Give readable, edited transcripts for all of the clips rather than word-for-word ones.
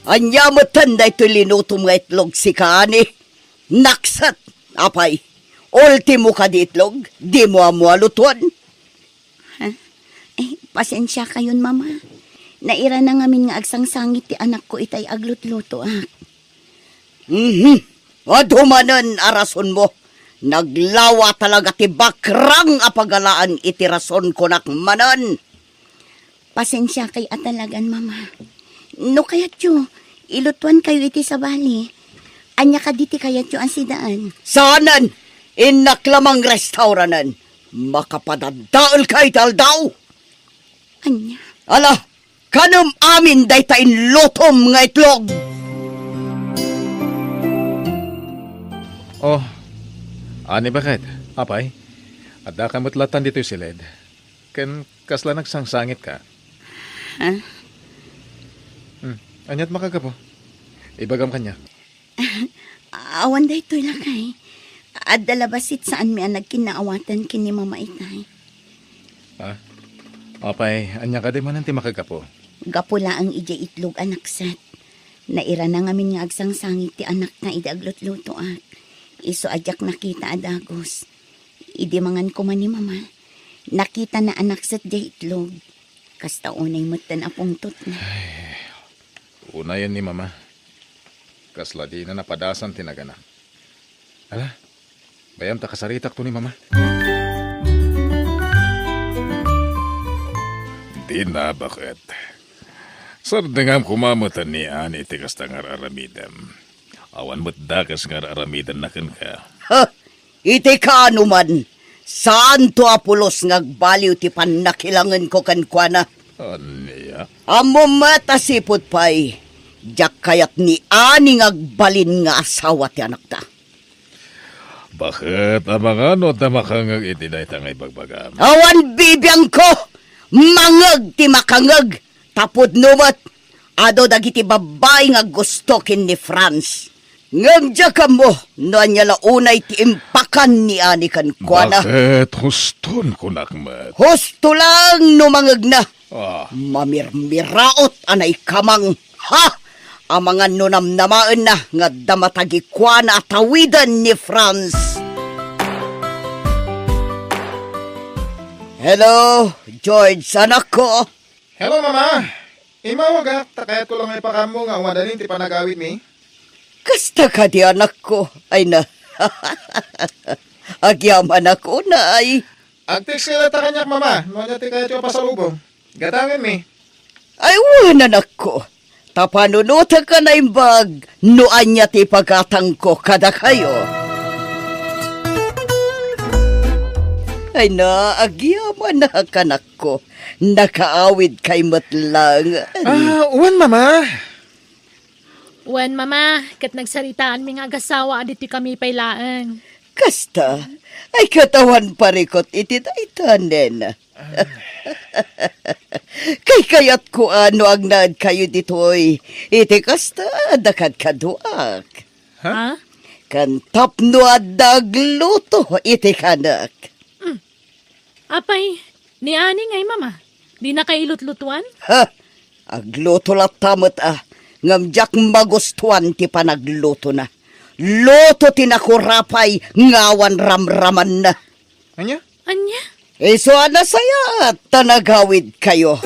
Anyamatan da ito linuto mga itlog si Kaani. Naksat, apay. Ultimo ka di itlog, di mo amualutuan. Pasensya kayon, mama. Naira na ngamin nga agsangsangit ti anak ko itay aglutluto, Adumanan arason mo. Naglawa talaga ti bakrang apagalaan iti rason ko nakmanan. Pasensya kay atalagan, mama. No kayat yo, ilutuan kayo iti sa bali. Anya ka diti kayat yo ang sidaan. Saanan? Inaklamang restauranan. Makapadadaol kay taldaw. Anya? Ala, kanam amin daytain lotom nga itlog. Oh, ani bakit? Apay? At da kamutlatan dito si Led. Ken kasla nagsangsangit ka. Anyat makaga po. Ibagam kanya. Awan da ito lakay. At dalabasit saan mi ang nagkinaawatan kini mama itay. Apay, anya ka di man nanti makaga po. Gapula ang ija itlog anak sat. Naira na ngamin nga agsangsangit ti anak nga idaglutluto Iso ajak nakita adagos. Idi mangan ko man ni mama. Nakita na anak sat di itlog. Kasta unay matan apong tot na. Una yan ni mama. Kasla di na napadasan tinagana. Ala, bayam ta kasaritak to ni mama. Di na bakit. Sardengam kumamatan ni ani ti kasta nga aramidam. Awan mo't dakas nga aramidan na kan ka. Iti ka anuman. Saan to apulos ngagbaliw ti panakilangan ko kankwana? Aniya? Amo matasipot pa'y. Diyak kayat ni ani ngagbalin nga asawa ti anak ta. Bakit amang ano tamakangag iti na itangay bagbagam? Awan bibiyang ko! Mangag ti makangag! Tapod numat! Ado dagiti babay nga gusto kin ni Franz. Ngagdya ka mo, no anya launay ti impakan ni ani kan kuana. Bakit huston ko nakmat? Husto lang no mangag na. Mamirmiraot anay kamang. Ha! Amangan no namnamaan na nga damatagi kuana at tawidan ni Franz. Hello, George, anak ko. Hello, mama. Imawag takayat ko lang ay pakamo nga umadalin ti panagawid mi. Kasta ka di anak ko. Ay na. Agyaman ako na ay. Agtik sila ta kanyak, mama. Nonya ti kayat yung pasalubong. Gatangin mi. Ay, wan anak ko. Tapanunuta ka na imbag. Noan niya ti pagkatang ko kada kayo. Ay na, agyaman na kanak ko. Nakaawid kay matlang. Uwan, mama. Wen, mama, kat nagsaritaan mi nga agasawa aditi kami pailaan. Kasta, ay katawan parikot iti taitanen. Kay kayat ko ano ang naad kayo ditoy. Iti kasta, dakad kaduak. Ha? Kantap no adagluto iti kanak. Apay, ni ani ngay, mama. Di na kailutlutuan? Ha? Agluto lat tamot Ngamjak magustuhan ti panagluto na. Luto tinakurapay ngawan ramraman na. Anya? Anya? Iso na saya tanagawid kayo.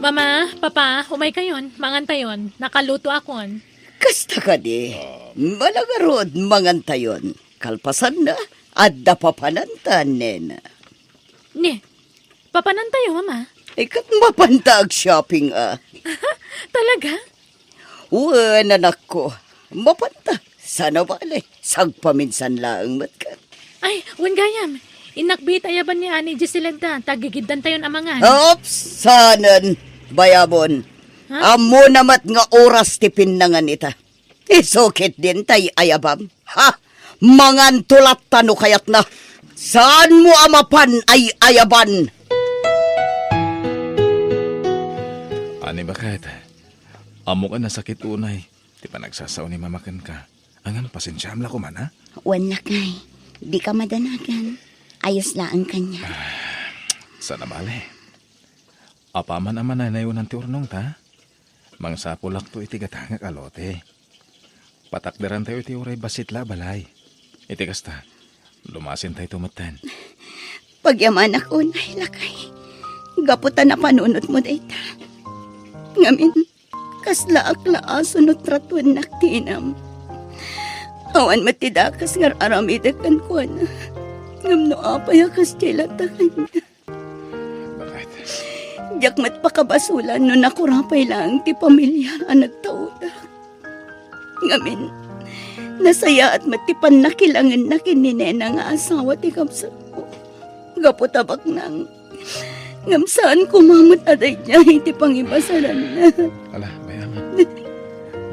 Mama, papa, umay kayon, mangantayon, nakaluto akon. Kasta ka di, malagarod mangantayon. Kalpasan na, adda papanantanen. Ne, papanantayo, mama. Ikat mapantag shopping Talaga? Uwan anak ko, mapanta. Sana bali, sagpaminsan lang matkat. Ay, wan gayam. Inakbit ayaban ni Ani Giselda, tagigidan tayon amangan. Ops, sanan, bayabon. Ha? Amo namat nga oras ti pinnangan ita. Isukit din tay ayabam. Ha? Mangan tulat tano kayat na. Saan mo amapan ay ayaban? Ani bakit? Amo ka na sakit unay. Di pa nagsasaw ni mamakan ka. Angan pasensyam la ko man, ha? Wan lakay. Di ka madanagan. Ayos lang kanya. Sana bale. Apaman aman na nayon ti urnong ta. Mangsapulak to iti gatangak alote. Patakdaran tayo iti uray basit la balay. Iti kasta, lumasin tayo tumatan. Pagyaman ako na hilakay. Gaputan na panunot mo dayta. Ngamin, kaslaak laaso no tratuan naktinam. Awan matidakas ngar aramidakan ko na. Ngam no apay akas tiyalata kanya. Bakit? Diyak mat pakabasulan no nakurapay lang ti pamilya ang nagtauda. Ngamin, nasaya at matipan nakilangan na kininena nga asawa ti kapsa ko. Gaputabak nang ngam saan kumamot aday niya iti pangibasaran na. Ala, bayaman.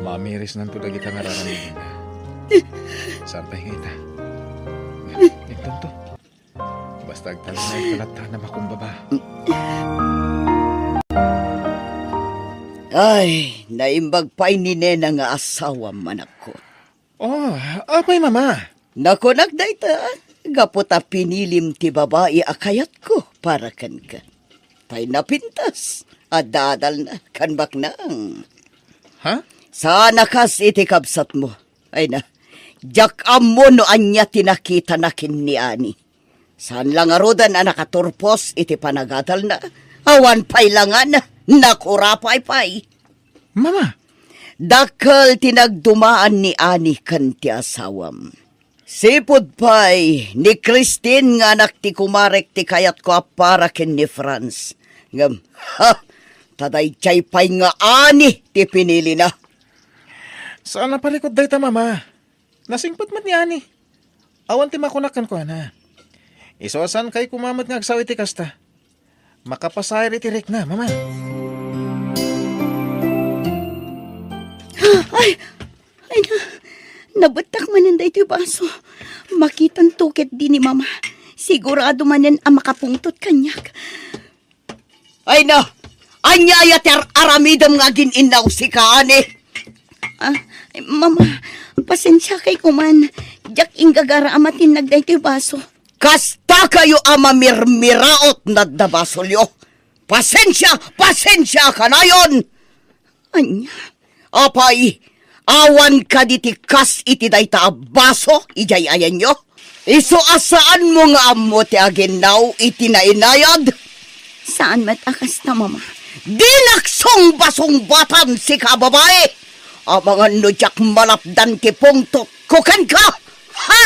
Mamiris nan to dagi ta nga raramidin na. Sampay nga ita. Ito to. Basta agtala na ikalata na makumbaba. Ay, naimbag pa'y ni Nena nga asawa manak ko. Oh, apay mama. Nako nagdayta, gaputa pinilim ti babae akayat ko para kan ka. Pa'y napintas, at dadal na kanbak nang. Ha? Sana kas iti kabsat mo. Ay na, jak amo no anya tinakita na kin ni Ani. Saan lang arodan na nakaturpos iti panagadal na. Awan pa'y langan, nakurapay pa'y. Mama, Dakal tinagdumaan ni Ani kan ti asawam. Sipod pa'y ni Christine nga anak ti kumarek ti kayat ko para ken ni Franz. Ngam, taday chay pa'y nga Ani ti pinili na. saan na palikod day ta mama? Nasingpat mat ni Ani. Awan ti makunakan ko na. Isosan kay kumamot nga agsawi ti kasta. Makapasayar iti rik na, mama. Ay na, nabatak manan da ito yung baso. Makitan tuket din ni mama. Sigurado manan ang makapungtot kanyak. Ay na, anyaya ter aramidam nga gininaw si Kaani. Ay, mama, pasensya kay kuman. Diyak inggagara amatin nagda ito yung baso. Kasta kayo amamirmiraot na dabasolyo. Pasensya ka na yon. Anya, Apay, awan ka ditikas iti dayta abaso, ijay ayan nyo. Iso asaan mo nga amo ti aginaw iti nainayad? saan matakas na mama? Dinaksong basong batan si kababae. Amangan no jak malapdan ti pungtot kukan ka. Ha!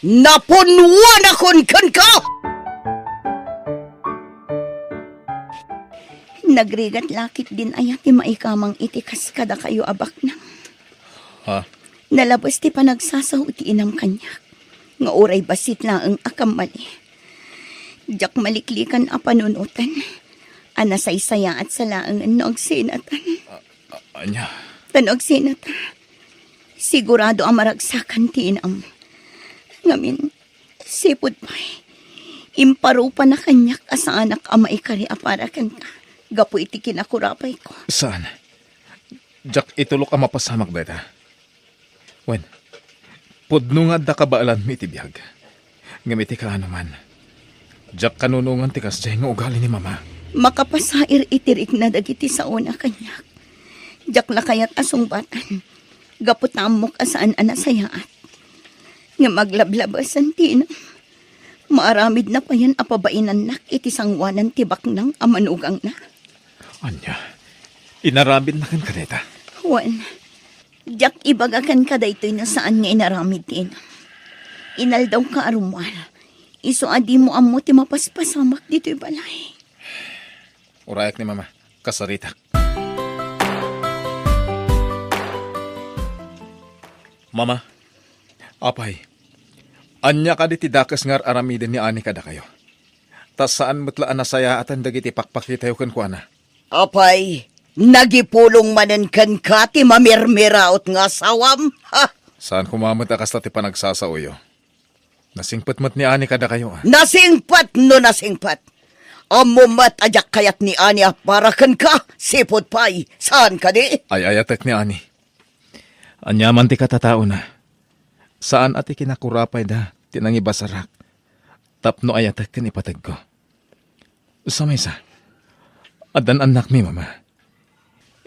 Napunwan akon kan ka! Nagrigat lakit din ayat ti maikamang itikas kada kayo abak na. Ha? Nalabas ti panagsasaw ti inam kanya. Nga oray basit lang ang akam mali. Diyak maliklikan a panunutan. Anasaysaya at salaang anog sinatan. Anya? Tanog sinata. Sigurado ang maragsakan ti inam. Ngamin, sipod pa'y. Imparupa na kanyak asa anak ama ikari aparakan ka. Gapo iti kinakurapay ko. Saan? Jak itulok ang mapasamak data. Wen, pudno nga da kabaalan mi iti biyag. Ngamiti ka naman. Jak kanunungan ti kasjay nga ugali ni mama. Makapasair itirik na dagiti sa una kanyak. Jak lakayat asong batan. Gapo tamok asaan anasayaat. Nga maglablabasan tina. Maaramid na pa yan apabainan nak iti sangwanan tibak ng amanugang na. Anya, inaramid na kan kaneta. Juan, jak ibagakan ka daytoy na saan nga inaramid din. Inal daw ka arumwal. Iso adi mo amo ti mapaspasamak dito'y balay. Urayak ni mama, kasarita. Mama, apay, anya ka di tidakas ngar aramidin ni Ani kada kayo. Tas saan matlaan na saya at ang dagiti pakpakitayo kan kuana. Apay, nagipulong manen kan ka ti mamirmiraot nga sawam. Ha! Saan kumamot akas ti panagsasauyo? Nasingpatmat ni Ani kada kayo. Nasingpat no nasingpat. Amumat ajak kayat ni Ani para kan ka, sipod pay. Saan ka di? Ay ayatek ni Ani. Anyaman ti katatao na. Saan ati kinakurapay da, tinangibasarak. Tapno ayatek kan ipatag ko. Sa maysa, Adan anak mi, mama.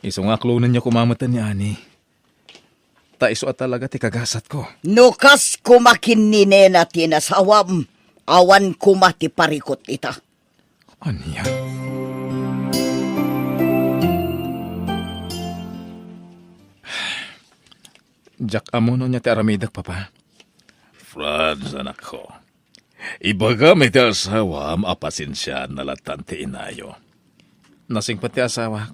Iso nga klunan niya kumamatan ni Ani. Ta iso at talaga ti kagasat ko. Nukas kumakin ni nena tinasawam, awan kumati parikot ita. Anya? Jack amuno niya ti aramidak, papa. Franz, anak ko. Ibaga may ti asawa, apasensya na latan ti inayo. Nasing pati asawa.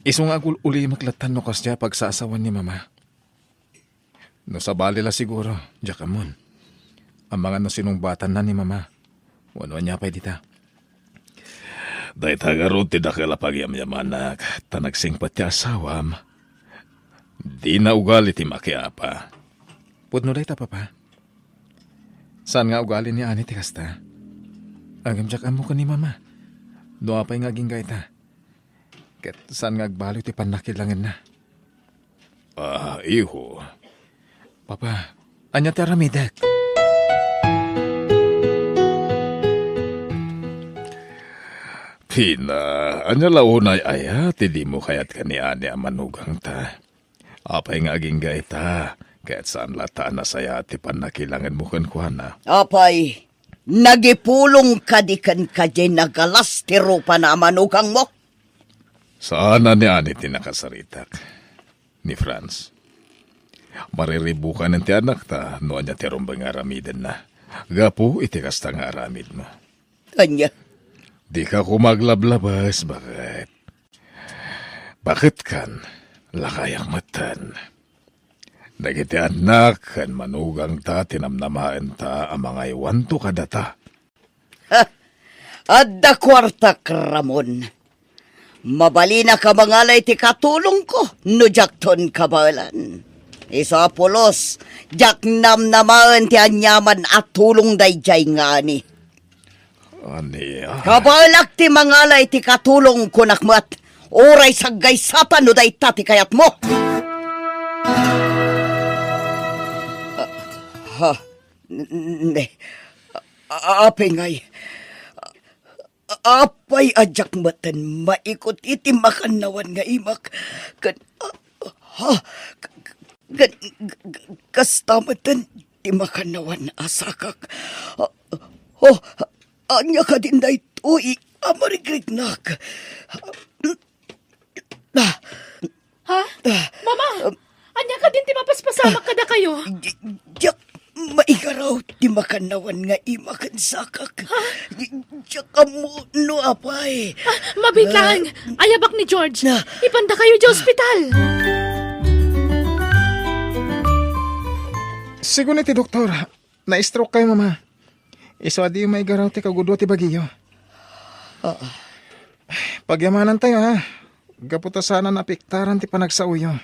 Iso nga uli maklatan no kasya pag sa asawan ni mama. No sa bali la siguro, Jack amon. Ang mga nasinungbatan na ni mama. Wano niya pa dita. Dahil tagaroon ti dakala pagyamyamanak, tanagsing pati asawam. Di na ugali ti makiapa. Pudno day ta, papa. Saan nga ugali ni Ani ti kasta? Agam Jack amo ka ni mama. No apay nga ginggay ta. Ket saan nga agbalo ti panakilangin na. Iho. Papa, anya ti aramidak. Pina, anya launay aya, ti di mo kayat ka ni Ani amanugang ta. Apay nga ginggay ta, kaya't saan lata na saya ti panakilangan mo kan kuana. Apay, nagipulong kadikan ka dyan nagalas ti rupa na manugang mo. Saan na ni Ani tinakasaritak? Ni Franz. Mariribukan ng ti anak ta, no anya ti rumbang aramidan na. Gapo, itikas ta nga aramid mo. Kanya, Di ka kumaglablabas, bakit? Bakit kan? Lakayak matan. Nagiti anak, kan manugang ta, tinamnamaan ta, ang mga iwanto kadata. adda kwarta Ramon. Mabali na ka mangalay ti katulong ko, no jakton kabalan. Isa Apolos, jak namnamaan ti anyaman at tulong dayjay nga ni. Aniya? Kabalak ti mangalay ti katulong kunakmat, oray saggay satan no day tati kayat mo. Ne, apay ngay. Apay ajak matan maikot iti makanawan nga imak. Kastamatan ti makanawan asakak. Anya ka din da ito, amarigregnak. Ha? Mama, anya ka din ti mapaspasamak kada kayo. Diyak, maigaraw ti makanawan nga imakan sakak. Diyak amo no apay. Mabitlang, ayabak ni George. Ipanda kayo di ospital. Sigun ti doktor, na-stroke kayo, mama. Iso adi may garaw ti kagudwa ti bagiyo. Pagyamanan tayo, ha. Gaputa sana napiktaran ti panagsauyo.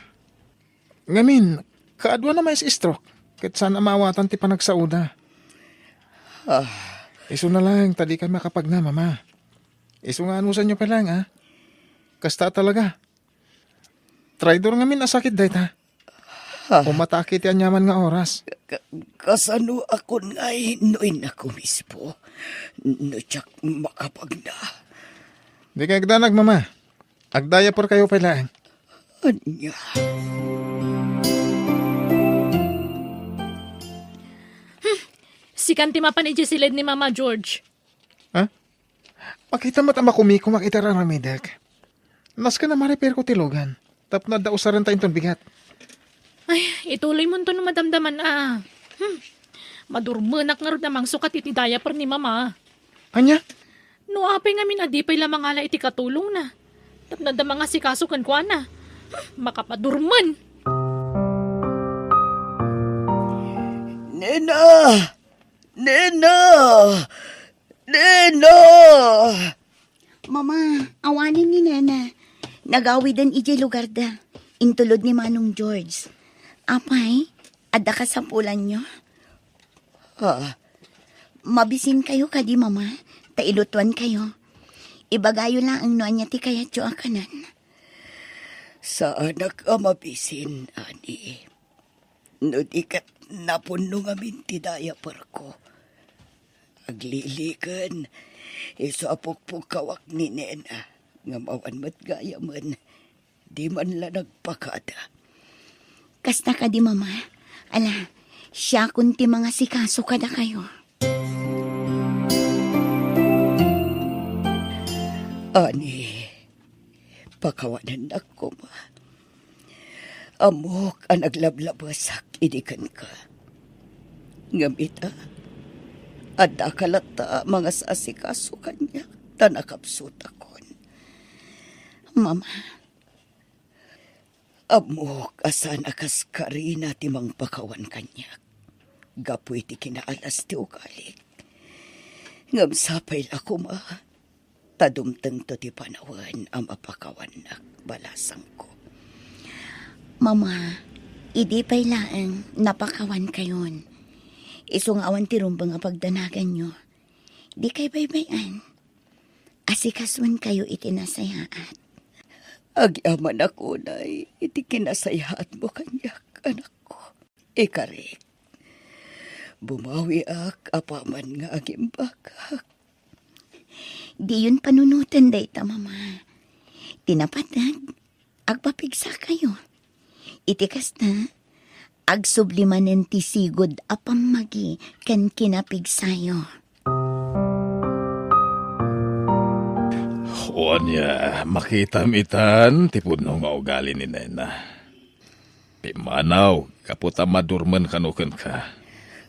Ngamin, kaadwa na may stroke. Kat sana mawatan ti panagsauda. Iso na lang, tadi kami makapag na, mama. Iso nga anusan nyo pa lang, ha. Kasta talaga. Traidor ngamin asakit dahit, ha. Umatake ti anyaman nga oras. Kasano ako ngay noin ako mismo. No tsak makapag na. Di kayo agdanag, mama. Agdaya por kayo pala. Anya. Sikan ti mapan iti silid ni Mama George. Ha? Makita mo tama kumiko makita raramidag. Nas ka na ma-repair ko tilogan. Tap na dausaran tayong ton bigat. Ay, ituloy mo ito no madamdaman Madurmenak nga rin namang sukat iti diaper ni Mama. Anya? No apay ngamin adipay lamang ala iti katulong na. Tapnada mga sikasukan ko na. Makapadurman. Nena! Nena! Nena! Mama, awanin ni Nena. Nagawidan iti lugar da. Intulod ni Manong George. Apay, adda ka sa pulan nyo. Mabisin kayo kadi, Mama. Tailutuan kayo. Ibagayo lang ang noan niya ti kaya tiyo akanan. Sa anak mabisin, ani. No di kat napuno ngamin ti diaper ko. Aglilikan, Iso apok kawak ni Nena. Nga mawan mat gaya man. Di man la nagpakada. Kasta ka di, mama. Ala, siya kunti mga sikaso kada kayo. Ani, pakawanan ako ma. Amok ang naglablabasak idikan ka. Ngamita, adda kalata mga sasikaso kanya, tanakapsut akon. Mama, Amok asan akas karina timang pakawan kanya. Gapoy ti kinaalas ti ugalit. Ngam sapay ako ma. Tadumteng to ti panawan ang mapakawan na balasang ko. mama, idi pa'y laang napakawan kayon. Isong awan ti rumbang nga pagdanagan nyo. Di kay baybayan. Asikaswan kayo itinasayaat. Agyaman ako na iti kinasayahat mo kanyak, anak ko. Ikarik. Bumawi ak apaman nga agimbagak. Di yun panunutan dayta, mama. Tinapatag, agpapigsa kayo. Itikas na, agsublimanen ti sigod apamagi ken kinapigsayo. O niya, makita-mitan, tipod no nga ugali ni Nena. Pimanaw, kaputa madurman kanukan ka.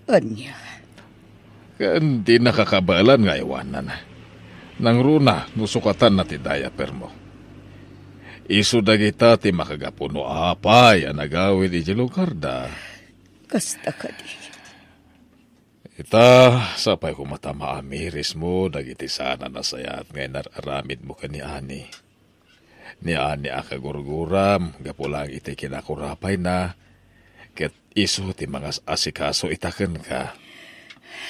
Anya, Kan di nakakabalan nga iwanan. Nang runa, nusukatan na ti diaper mo. Isu dagita ti makagapuno apay ang nagawid iti lugar da. kasta ka di. Ita, sapay kumatama amiris mo, dagiti sana nasayat ngay nararamid mo ka ni Ani. Ni Ani akagurguram, gapulang iti kinakurapay na, ket isu ti mga asikaso itaken ka.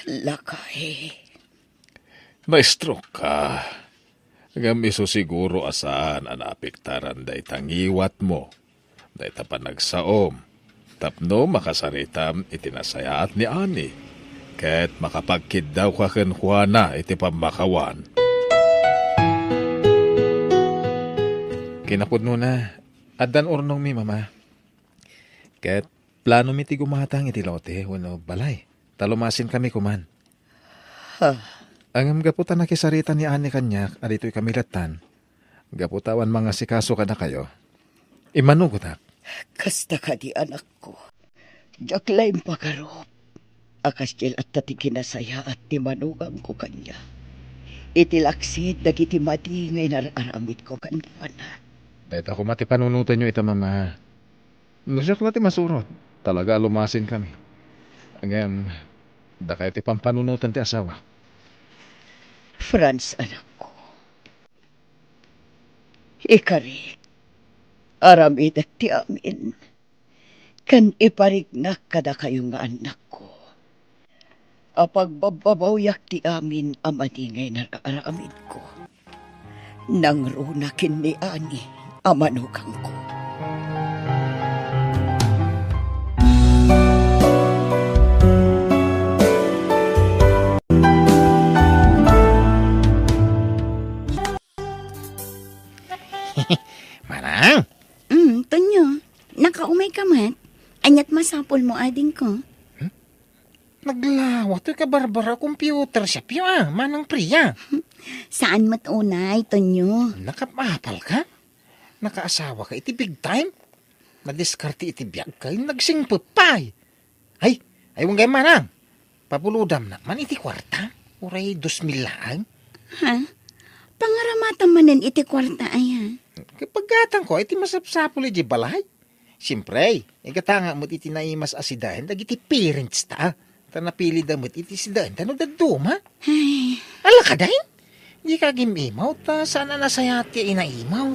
Lakay. Na-stroke ka. Gam isu siguro asaan ang apektaran da itangiwat mo, da ita panagsaom. Tapno makasaritam itinasayaat ni Ani. Ket makapagkid daw ka ken Juana iti pamakawan. Kinapod no na, adan ornong mi mama. Ket plano mi ti gumatang iti lote, wano balay. Talumasin kami kuman. Ha, Ang gaputan na kisarita ni Ani kanyak, adito'y kamilatan. Gaputawan mga sikaso ka na kayo. Imanugot ak. kasta ka di anak ko. Jaklaim pagarop. Akasyel at tati kinasaya at timanugang ko kanya. Itilaksid dagiti mati ngay nararamit ko kanwana. Dahit ako mati panunutan nyo ita mama. Lusyak na ti masurot. Talaga lumasin kami. Agam, da kayo ti pampanunutan ti asawa. Franz, anak ko. Ikari, aramid at ti amin. Kan iparignak kada kayo nga anak ko. Apag bababayak ti amin amaningay na aramid ko. Nang runakin ni Ani amanugang ko. Manang, Tonyo, nakaumay ka mat. Anyat masapol mo ading ko. naglawat ka Barbara computer shop yun manang priya. Saan mat unay, Tonyo? Nakapapal ka? Nakaasawa ka iti big time? Nadiskarte iti biyag ka, nagsingpupay. Ay wang gay manang. Papuludam na man iti kwarta. Uray 2,000 lang. Ha? Pangaramatan manen iti kwarta aya. Kapag gatang ko, iti masapsapul iti balay. Siyempre, igatanga mo't iti naimas asidahin, dagiti parents ta. Tanapili damot iti sidahin, tano daduma. Ay, Ala ka dahin? Di ka gimimaw ta, sana nasayati inaimaw.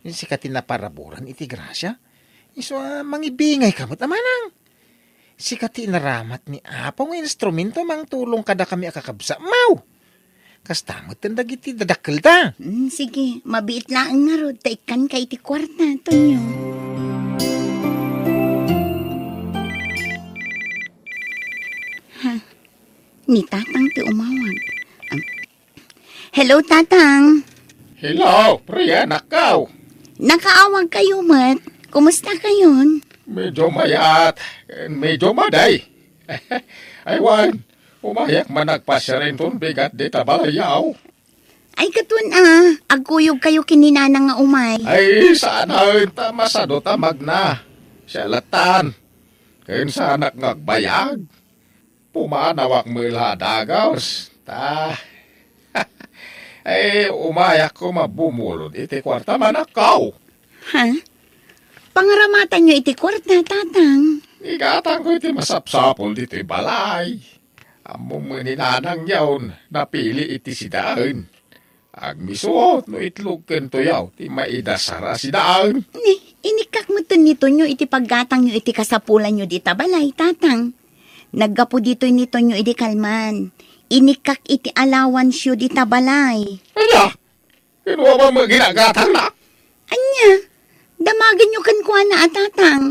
Sikatin na paraburan iti grasya. Iso mangibingay ka mo't amanang. Sikati naramat ni Apong instrumento mang tulong kada kami akakabsa. Mau! Kastamot ang dagiti dadakkel ta. sige, mabiit lang nga rod. Taikan ka iti kwarta, Tonyo. Ha? Ni Tatang ti umawag. Hello, Tatang. Hello, Priya, nakaw. Nakaawag kayo, Mat. Kumusta kayon? Medyo mayat, medyo maday. Aywan, umayak man nagpasya rin ton bigat di tabalayaw. Ay, katun agkuyog kayo kininana nga umay. Ay, sana ta masado tamag na. Siyalatan, kayon sana ngagbayag. Pumanawak mula dagaws. Ay, umayak ko mabumulod iti kwarta manakaw. Ha? Pangaramatan nyo iti kwarta, Tatang. Igatang ko iti masapsapol dito balay. Among maninanang yawn, napili iti sidaan. Agmisuot no itlog kento yaw, ti maidasara sidaan. Inikak mo to nito nyo iti paggatang nyo iti kasapulan nyo di tabalay, Tatang. Naggapo dito nito nyo iti kalman. Inikak iti alawan siyo di tabalay. Anya? Kinuha ba mo ginagatang na? Anya? Damagan nyo kan kuha na, Tatang.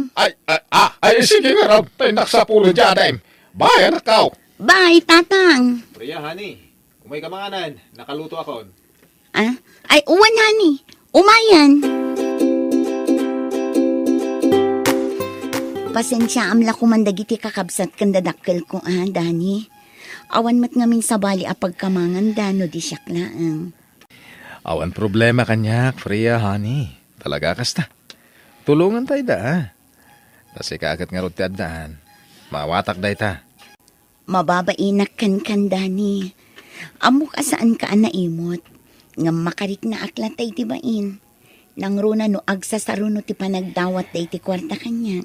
Ay, sige nga ram, tayo naksapulo dyan, bayan na kaw. Bye, Tatang. Priya, honey. Umay ka manganan. Nakaluto ako. Ay, uwan, honey. Umayan. Pasensya amla ko man dagiti kakabsat kan dadakkel ko, Dani. Awan mat ngamin sa bali apagkamangan dano di siyaklaan. Awan problema kanyak, Priya, honey. Talaga kasta. Tulungan tayo da. Kasi kaagat nga rot ti addaan. Mawatak day ta. Mababainak kan Dani. Amok asaan ka naimot. Nga makarik na aklatay ti bain. Nang runa no agsasaruno ti panagdawat day ti kwarta kanya.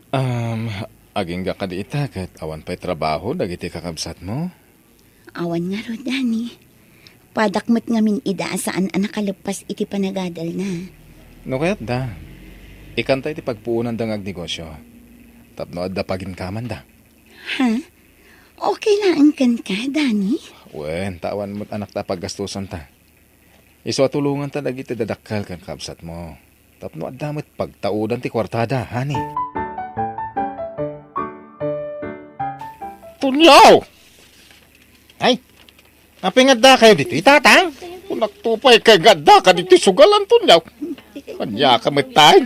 Aging ka di itakat. Awan pa'y trabaho, dagiti kakabsat mo. Awan nga ro, Dani. Padakmat ngamin ida saan nakalepas iti panagadal na. No kaya't da. Ikantay ti pagpuunan da negosyo. Tapno adda paginkaman da. Ha? Okay lang kan ka, Dani? Wen, tawan mo't anak ta paggastusan ta. Iso tulungan ta dagiti dadakkel kan kabsat mo. Tapno adda mo't pagtaudan ti kwartada, honey. Tulyaw! Ay, napingad da kayo dito, Tatang. Kung nagtupay kay gada ka dito, sugalan tulyaw. Kanya ka matay.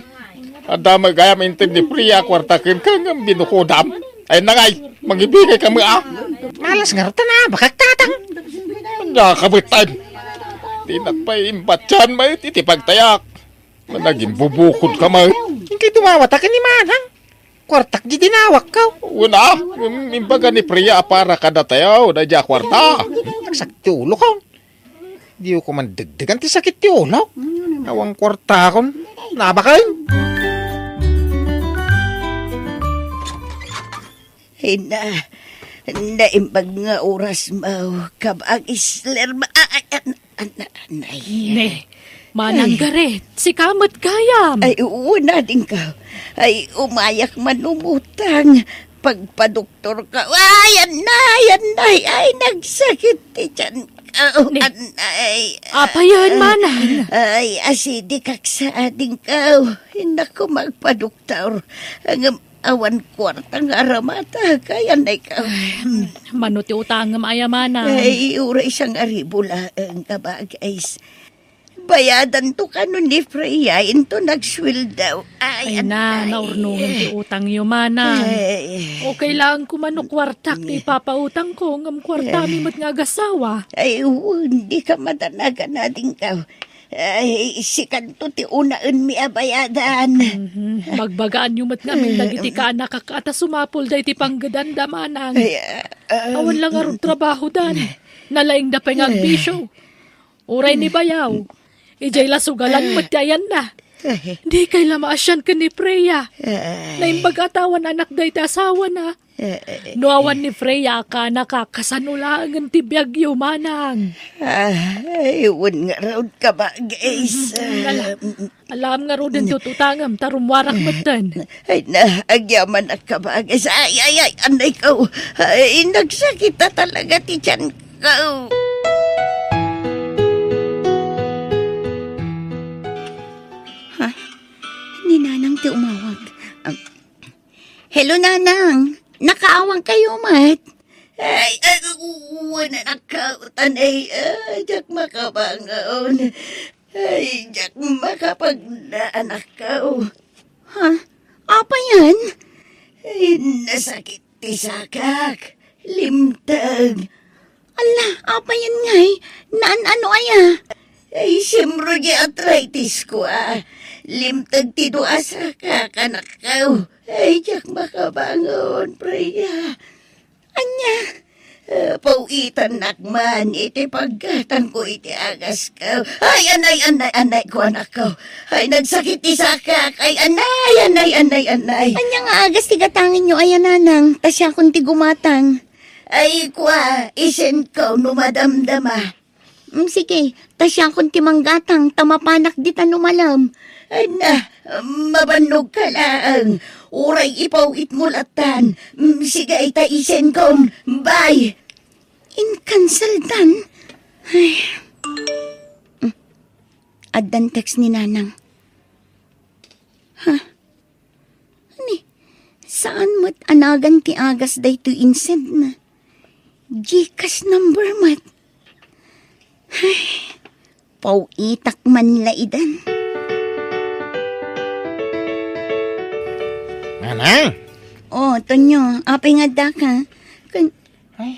Ada magayam intib ni Priya, kwartakin ka ng binukudam. Ay nangay, magibigay kami Malas nga rata na, bakak Tatang. Kanya ka matay. Di nagpaimbat dyan, may titipagtayak. Managing bubukod ka, may. Hindi tumawatakin ni Manang. Kwartak di dinawak ka. Una, imbaga ni Priya para kada tayo, na dya kwarta. Nagsakti ulo ka. Di ko man dagdagan ti sakit ti ulo. Nawang kwarta kon. Nabakay. Naimbag nga oras mo, kabag isler ma... Ne, manang garet, si kamot gayam. Ay, una din ka. Ay, umayak manumutang. Pagpadoktor ka, yan na. Ay, nagsakit ti tiyan ka. Ay, Apayan, manang. Ay, asidik kak sa ading ka. Hindi ko magpadoktor. Ang awan kwartang aramata, kaya na ikaw. Manuti utang nga maya, manang. Ay, ura isang aribula ang kabagay. Bayadan to ka nun ni Freya, into nagswil daw. Ay na, naurnungan ti utang yo, manang. Okay lang kumano kwartak ti papautang ko ngam kwarta mi mat nga agasawa. Ay, hindi ka madanaga na din ka. Ay, sikan to ti unaan mi abayadan. Magbagaan yung mat ngamin dagiti ka anak kakata sumapol day ti panggadanda, manang. Awan lang arong trabaho dan. Nalaing da pa nga agbisyo. Uray ni bayaw. Ijay lasugalan matyayan na. Di kay lamaasyan ka ni Freya. Naimbag atawan anak day ti asawa na. Nuawan ni Freya ka nakakasanulangan ti biyagyo, manang. Ay, un nga raw ka ba, guys? Alam nga ro din tututangam, tarumwarak matan. Ay, naagyaman at ka ba, guys? Ay, anay ka. Ay, nagsakit na talaga ti tiyan ka. Ni Nanang ti umawag. Hello, Nanang. Nakaawang kayo, Mat. Ay, wala na ka, tanay, jak makabangaon. Ay, jak makapagdaanak ka. Ha? Apa yan? Ay, nasakit ti sakak. Limtag. Ala, apa yan ngay? Naan ano aya? Ay, siyempre arthritis ko Limtag ti doa sa kakanakaw. Ay, jak makabangon, preya. Anya? Pauitan nakman, iti pagkatan ko iti agas ka. Ay, anay ko anak ko. Ay, nagsakit ti sakak. Ay, anay. Anya nga agas tigatangin nyo aya nanang, tasya kung ti gumatang. Ay, kwa, isen ko numadamdama. Sige, tasya kung ti manggatang, tamapanak di tanumalam. Ay na, mabanog ka lang. Uray ipawit mulatan. Sige, ita isen ko. Bye. In-cancel dan? Ay. Addan text ni nanang. Ha? Ani, saan mo't anagan ti agas day to insend na? Gcash number mat. Ay, pauitak man laidan. Manang! Oh, Tonyo, apay nga da ka.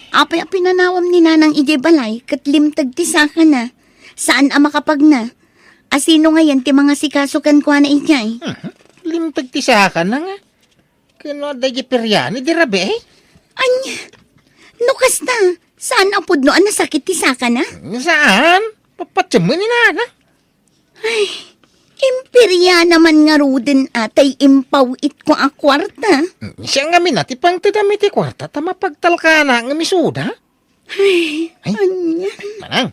Apay pinanawam ni nanang ije balay, kat limtag ti saka na. Saan makapag na? Asino ngayon ti mga sikasukan ko na ijay? Limtag ti saka na nga. Kano da jiperyani di rabi eh? Anya, nukas na. Saan ang pudno ang nasakit ti saka na? Saan? Papatsam mo ni nana. Ay, imperya naman nga ruden atay impawit ko a kwarta. Siya nga minati pang tidami ti kwarta ta mapagtalka na nga misuda. Ay, anya. Manang,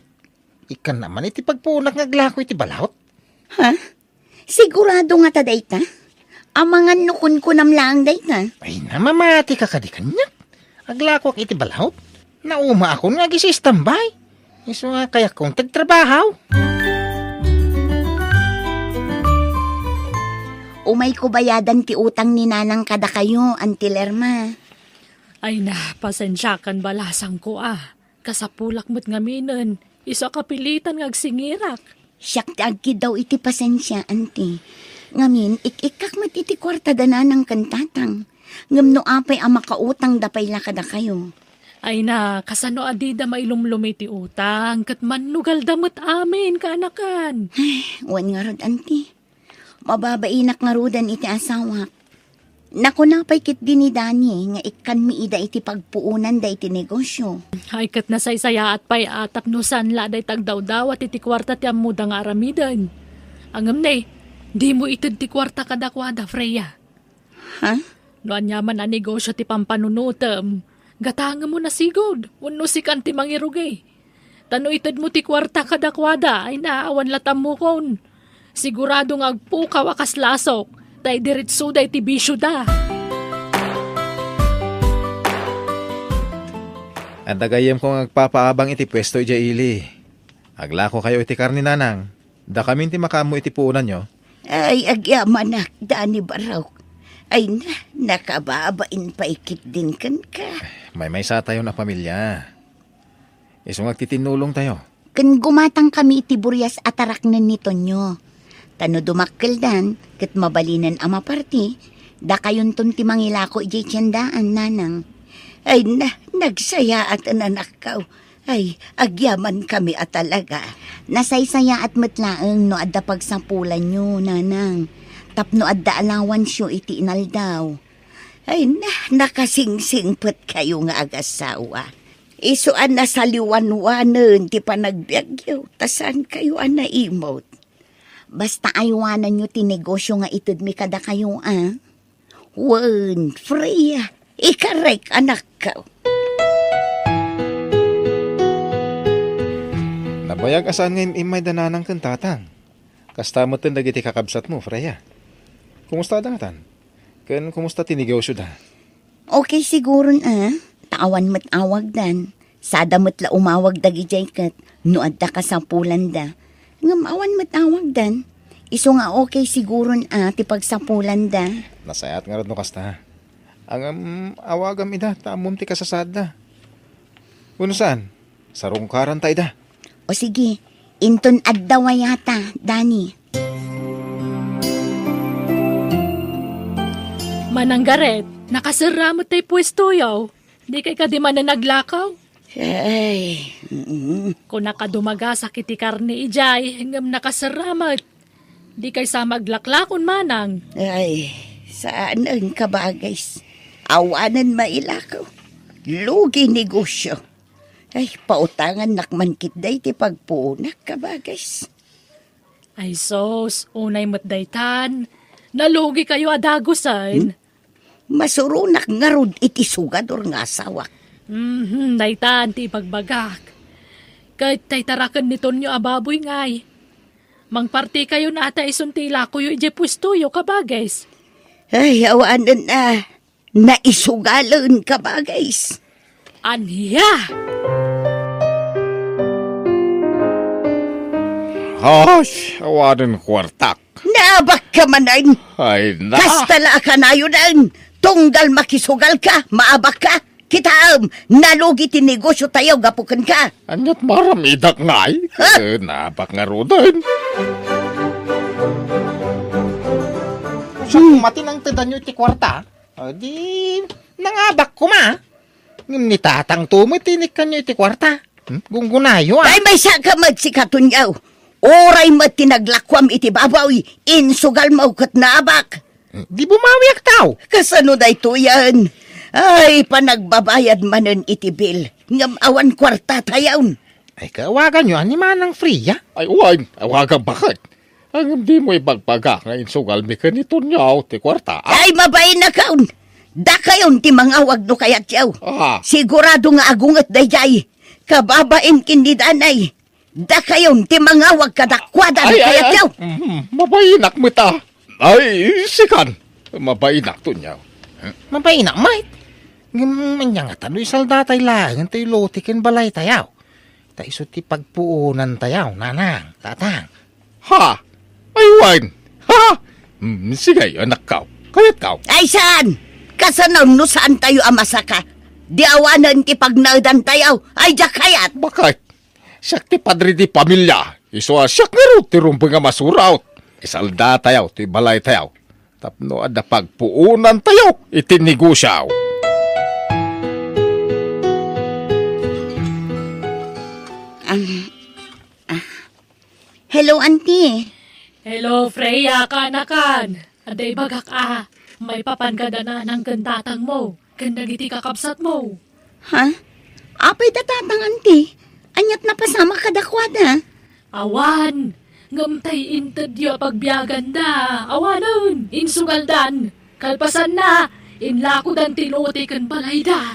ikan naman iti pagpunak nga glako iti balawt. Ha? Sigurado nga ta dayta? Amangan nukun ko namlaang dayta. Ay namamati ka kadikan niya. Aglako ak iti balawt. Nauma ako nga gisi standby. Iso nga kaya kong tagtrabahaw. Umay ko bayadan ti utang ni nanang kada kayo, Auntie Lerma. Ay na, pasensyakan balasang ko Kasapulak mo't ngaminan. Isa kapilitan ngagsingirak. Siyak agki daw iti pasensya, Auntie. Ngamin, ikikak mat iti kwarta dana ng kantatang. Ngam no apay ang makautang dapay la kada kayo. Ay na, kasano adida mailumlumi ti utang. Kat manugal damot amin, kaanakan. Wan nga rod, Auntie. Mababainak nga rodan iti asawak. Nakunapay kit din ni Dani nga ikan mi ida iti pagpuunan da iti negosyo. Ay kat nasaysaya at pay atap no sanla day tagdaw-daw at iti kwarta ti amuda nga aramidan. Angam na di mo itid ti kwarta kadakwada, Freya. Ha? No anyaman a negosyo ti pampanunutem. Gatanga mo na sigod, wano si kan ti mangirugay. Tano itid mo ti kwarta kadakwada, ay naawan latam mo kon. Sigurado nga agpukaw akas lasok, tay diritso day ti bisyo da. Ang dagayem kong agpapaabang iti pwesto ija ili. Aglako kayo iti karni nanang. Da kami ti makamu iti puunan nyo. Ay, agyamanak, Dani Baraw. Ay nakababain pa ikit din kan ka. May sa tayo na pamilya. Isong agtitinulong tayo. Kan gumatang kami iti buryas atarak na nito nyo. Tano dumakkel dan, kat mabalinan ama parti, da kayon ton ti mangilako ijay tiyandaan, nanang. Ay nagsaya at anak ka. Ay, agyaman kami at talaga. Nasaysaya at matlaang no adda pagsapulan nyo, nanang. Tapno adda alawan siyo iti inaldaw. Ay nakasingsingpet kayo nga agasawa. Isuan na sa liwanwanan ti panagbiagyo, tasan kayo naimot. Basta aywanan nyo tinegosyo nga itod mi kada kayo, Wan, Freya, ikarek anak ka. Nabayag asan ngayon imay dananang kantatang. Kasta mo tin dagiti kakabsat mo, Freya. Kumusta datan? Ken kumusta tinegosyo da? Okay siguro Taawan mat awag dan. Sada mat la umawag dagi jaykat. No adda kasampulan da. Ngam awan mat awag dan. Iso nga okay siguro ti pagsapulan da. Nasayat nga rod no kasta. Ang awagam ida, taamom ti kasasada. Uno saan? Sarong karantay da. O sige, inton addaw yata, Dani. Mananggaret, nakasaramot tayo pwesto yaw. Di kay ka di man na naglakaw. Ay, Kung nakadumaga sa kiti karne ijay, hanggang nakasaramat. Di kay sa maglaklakon manang. ay, saan ang kabagays? Awanan mailakaw. Lugi negosyo. Ay, pautangan nakmankit day ti pagpunak kabagays. Ay sos, unay matdaytan. Nalugi kayo adagusan. Masurunak nga rod iti sugad or nga asawak. Daytan, ti pagbagak. Kahit tay tarakan nito nyo ababoy ngay. Mangparti kayo na ata isuntila ko yung ije pwesto yo kabagays. Ay, awanan na. Naisugalan kabagays. Aniya! Hosh, awanan kwartak. Naabak ka manan. Ay na. Kastala ka na yun ang. Tunggal makisugal ka, maabak ka. Kitaam, nalugi ti negosyo tayo, gapukan ka. Anyat maramidak ngay. Napak nga rodan. Siya matinang tadan nyo ti kwarta. O di, nangabak ko ma. Ngam ni tatang tumitinik ka nyo ti kwarta. Gunggunayo Ay, may saka magsikaton yaw. Oray mat tinaglakwam iti babaw, insugal maukat na abak. Di bumawiak tao. Kasano da ito yan? Ay, panagbabayad manen iti bill. Ngam awan kwarta tayawn. Ay kawagan nyo, ani manang free ya? Ay uwan, awagan bakit? Ang di mo ibagpaga ngayon sugal mi kanito niyaw ti kwarta. Ay, mabay na kaun. Da kayon ti mangawag no kayat yaw. Ah, Sigurado nga agungat dayjay. Kababain kindi danay. Da kayon ti mangawag kadakwada no kayat yaw. Mabainak mo ta. Ay, sikan. Mabainak to niyaw. Mabainak, mate. Ngam nga tano'y saldatay lang, tayo lotikin balay tayaw. Ta iso ti pagpuunan tayaw, nanang, tatang. Ha? Ay uwan. Ha? Sige, anak kaw. Kayat kaw. Ay, saan? Kasanaw no saan tayo amasaka? Di awanan ti pagnaudan tayaw. Ay, da kayat. Bakit? Siyak ti padre di pamilya. Iso siyak nga ro ti rumpang nga masuraot. Isalda tayaw, ti balay tayaw. Tapno ada pagpuunan tayaw, itinigusyaw. Hello, auntie. Hello, Freya, kanakan. Aday bagak may papan ka na ng gantatang mo. Gandagiti kakabsat mo. Ha? Apay datatang, auntie. Anyat na pasama kadakwada. Awan! Ngamtay inted yo pagbiyagan da. Awanon! Insugaldan! Kalpasan na! Inlakudan tinuti kan balay da.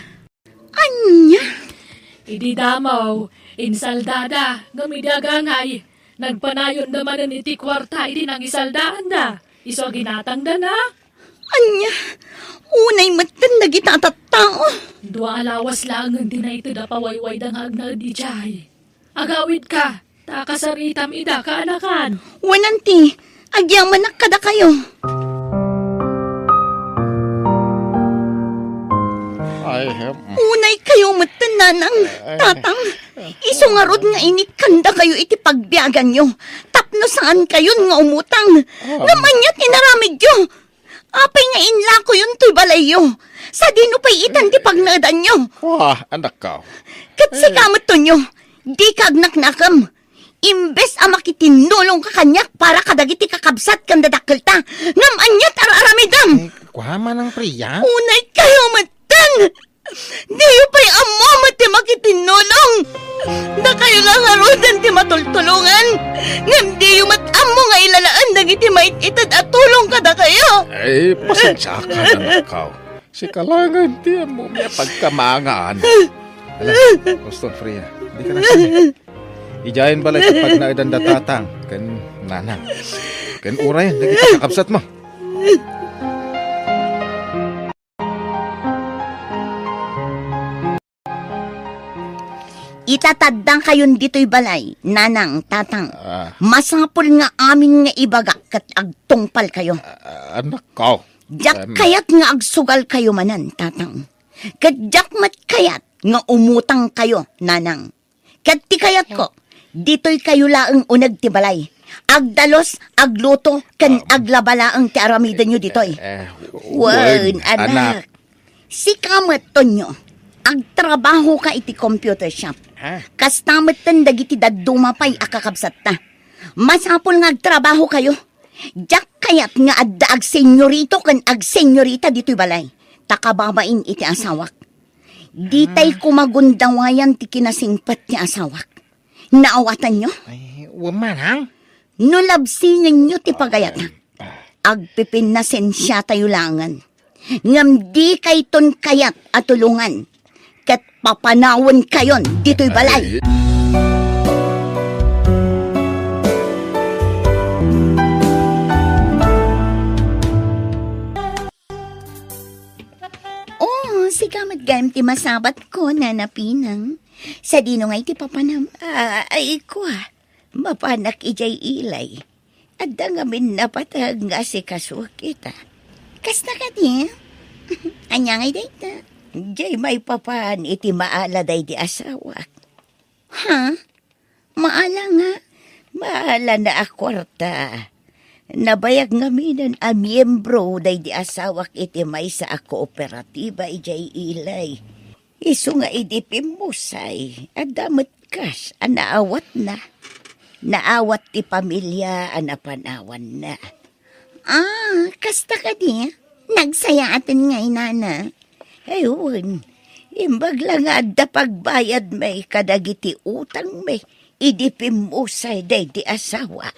Anya? Idi damaw, insaldada, ngamidagangay. Nagpanayon naman iti kwarta, idi nang isaldaan da. Iso ginatang da na. Anya? Unay matan na gitatatao. Dua alawas lang ang dinay da pawayway da nga agna di jay. Agawid ka, takasaritam ida kaanakan. Wananti, agyang manak kada kayo. Ay, Unay kayo matan nanang, tatang. Iso nga rod nga inikanda kayo iti pagbiyagan nyo. Tapno saan kayon nga umutang. Naman niya tinaramid nyo. Apay nga inla ko yun to'y balay yo. Sa dino pa'y itan ti pagnadan nyo. wah, anak kaw. Kat si kamot to nyo, di kagnak-nakam. Imbes a makitinulong ka kanyak para kadagiti kakabsat kang dadakkel ta. Ngam anyat araramidam. Kuhama ng priya? Unay kayo matan. Di pa'y amo mati makitinulong. Da kayo nga harudan ti matultulungan. Ngam di amo nga ilalaan dagiti maititad at tulong kada kayo. Ay, pasensya ka, anak kaw. Si kalangan ti mo niya pagkamangaan. Ala, gusto Freya. Di ka na sini. Ijayan balay sa pagnaidan datatang. Kan nanang. Kan uray, naging kakabsat mo. Itatadang kayon dito'y balay, nanang, tatang. Ah, Masapol nga amin nga ibagak kat agtungpal kayo. anak kaw. Jak kayat nga agsugal kayo manan, tatang. Kadyak mat kayat, nga umutang kayo, nanang. Kat ti kayat ko, dito'y kayo laang unag ti balay. Agdalos, agluto, kan aglabalaang ti aramidan nyo dito'y. Wan, anak. Si kamat to nyo, agtrabaho ka iti computer shop. Kastamat tan dagiti dadumapay akakabsat ta. Masapol nga agtrabaho kayo. Jak kayat nga adda ag senyorito kan ag senyorita dito'y balay. Takababain iti asawak. Ditay kumagundawayan ti kinasingpat ti asawak. Naawatan nyo? Ay, wamanang. Nulabsingin nyo ti pagayat. Agpipin na sensya tayo langan. Ngam di kay ton kayat at tulungan. Kat papanawon kayon dito'y balay. Oh, si kamat gayam ti masabat ko na napinang. Sa dino ngay ti papanam. Ay ko mapanak ijay ilay. Adda nga min napatag nga si kaswa kita. Kasta ka di? Anya ngay day ta. Jay may papan iti maala day di asawak. Ha? Maala nga. Maala na akwarta. Nabayag nga minan a miyembro day di asawak iti may sa kooperatiba ijay ilay. Isu nga idipimusay. Adamat kas. Anaawat na. Naawat ti pamilya anapanawan na. Kasta ka di? Nagsaya atin nga inana. Ayun, imbag lang adda pagbayad may kadagiti utang may idipimusay day di asawa.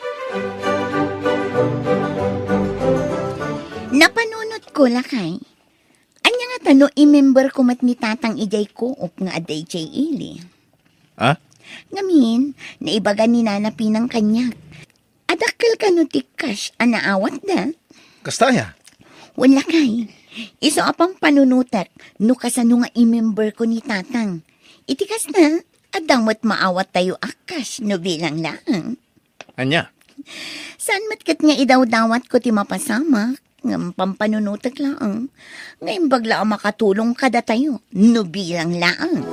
Napanunot ko lakay. Anya nga tano i-member ko mat ni tatang ijay ko up nga aday jay ili. Ha? Ngamin, naibaga ni Nana Pinang kanyak. Adakil ka no tikas, anaawat na. Kastaya? Wala kay. Iso apang panunutak, no kasano nga i-member ko ni tatang. Itikas na, adamot maawat tayo akas, no bilang lang. Anya? Saan matkat nga idaw-dawat ko ti mapasama? Ng pampanunutak lang. Ngayon bagla makatulong kada tayo, no bilang lang.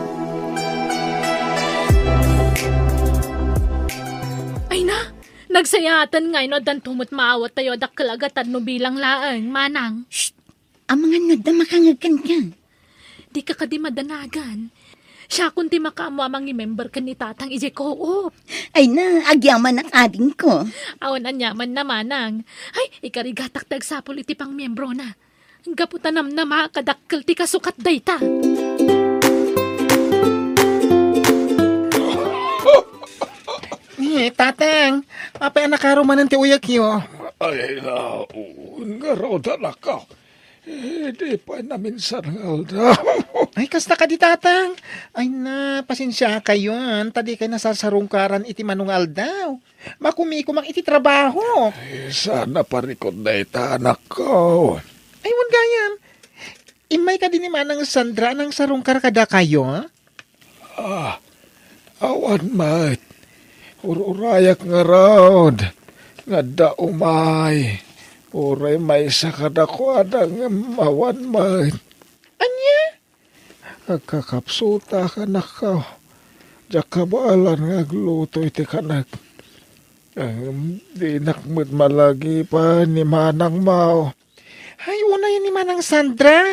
Ay na, nagsayatan nga ino dan tumot maawat tayo dakalagatan no bilang laang, manang. Shh! Ang mga nada makangagan ka. Di ka kadi madanagan. Siya kunti makaamamang i-member ka ni tatang ije ko. Ay na, agyaman ang ading ko. Awan anyaman na manang. Ay, ikarigatak tagsapol iti pang miyembro na. Gaputanam na makakadakkel ti kasukat dayta. Tatang, apay anak karumanan ti uyak yo. Ay na, nga raw ka. Di pa namin sarangal daw. Ay, kasta ka di tatang. Ay na, pasensya kayo. Tadi kayo nasasarungkaran iti manungal daw. Makumikumang iti trabaho. Ay, sana parikod na ita, anak ko. Ay, wan gayam. Imay ka din ni Manang Sandra nang sarungkar kada kayo. Awan mat. Ururayak nga raod. Nga daumay. Uray may sakadakwada nga mawan mat. Anya? Agkakapsuta ka na ka. Diyak kabalan nga agluto iti kanak. Di nakmud malagi pa ni Manang Mao. Ay, una yun ni Manang Sandra.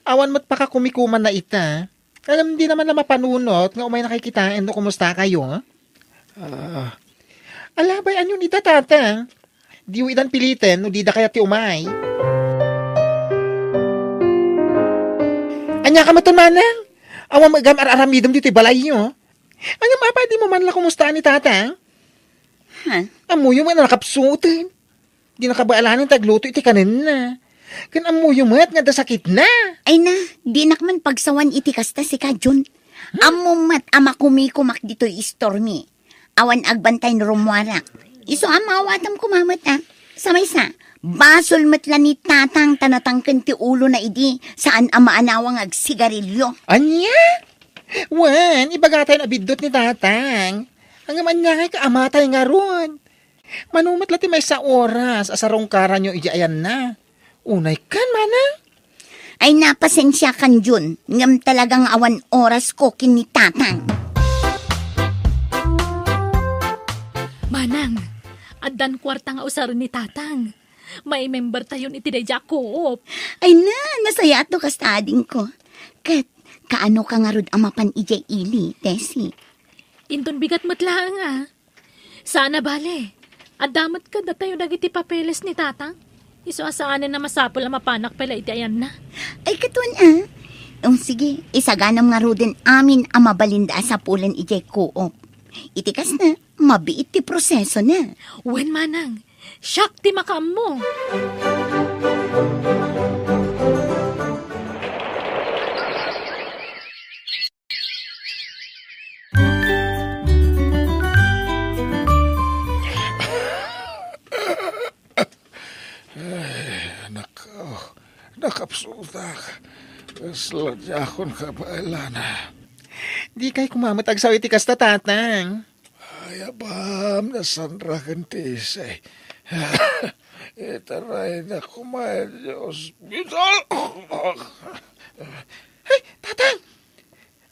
Awan mo't pakakumikuman na ita. Alam di naman na mapanunot nga umay nakikitain no kumusta kayo. Alabay, anyo nita tata? Di idan pilitin, no di da kaya ti umay. Anya ka maton manang? Awan magam araramidam dito balay nyo. Anya mapa, di mo man lang kumusta ni tata? Ha? Amuyo mo na nakapsutin. Di nakabaalanin tagluto iti kanin na. Kan amuyo mo at nga da sakit na. Ay na, di nakman pagsawan iti kasta si Kajon. Amumat ama kumikumak dito istormi. Awan agbantay ni Romuarak. Iso amawatam kumamat Samay sa, basol matla ni tatang tanatangkan ti ulo na idi saan amaanawang agsigarilyo. Anya? Wan, ibagatay na bidot ni tatang. Ang amanyakay ka amatay nga ron. Manumat lati may sa oras asarong karan nyo iji ayan na. Unay kan, manang? Ay napasensya kan Jun, ngam talagang awan oras ko kini tatang. Manang, addan kwarta nga usar ni tatang. May member tayon iti dayja koop. Ay nasaya to kastading ko. Kat, kaano ka nga rod amapan ijay ili, Tessie? Inton bigat matlaang ah. Sana bale. Adamat ka da tayo dagiti papeles ni tatang. Iso asaanan na masapol ang mapanak pala iti ayan na. Ay katun sige, isaganam nga rodin amin ang mabalinda sa pulan ijay koop. Itikas na, mabiit ti proseso na. Wen manang, siyak ti makam mo. Nakapsultak. Sladya akong kabailan. Di kay kumamatag sa iti kasta tatang. Ay, abam, nasandra kantis eh. Itaray na kumain Diyos. Ay, tatang!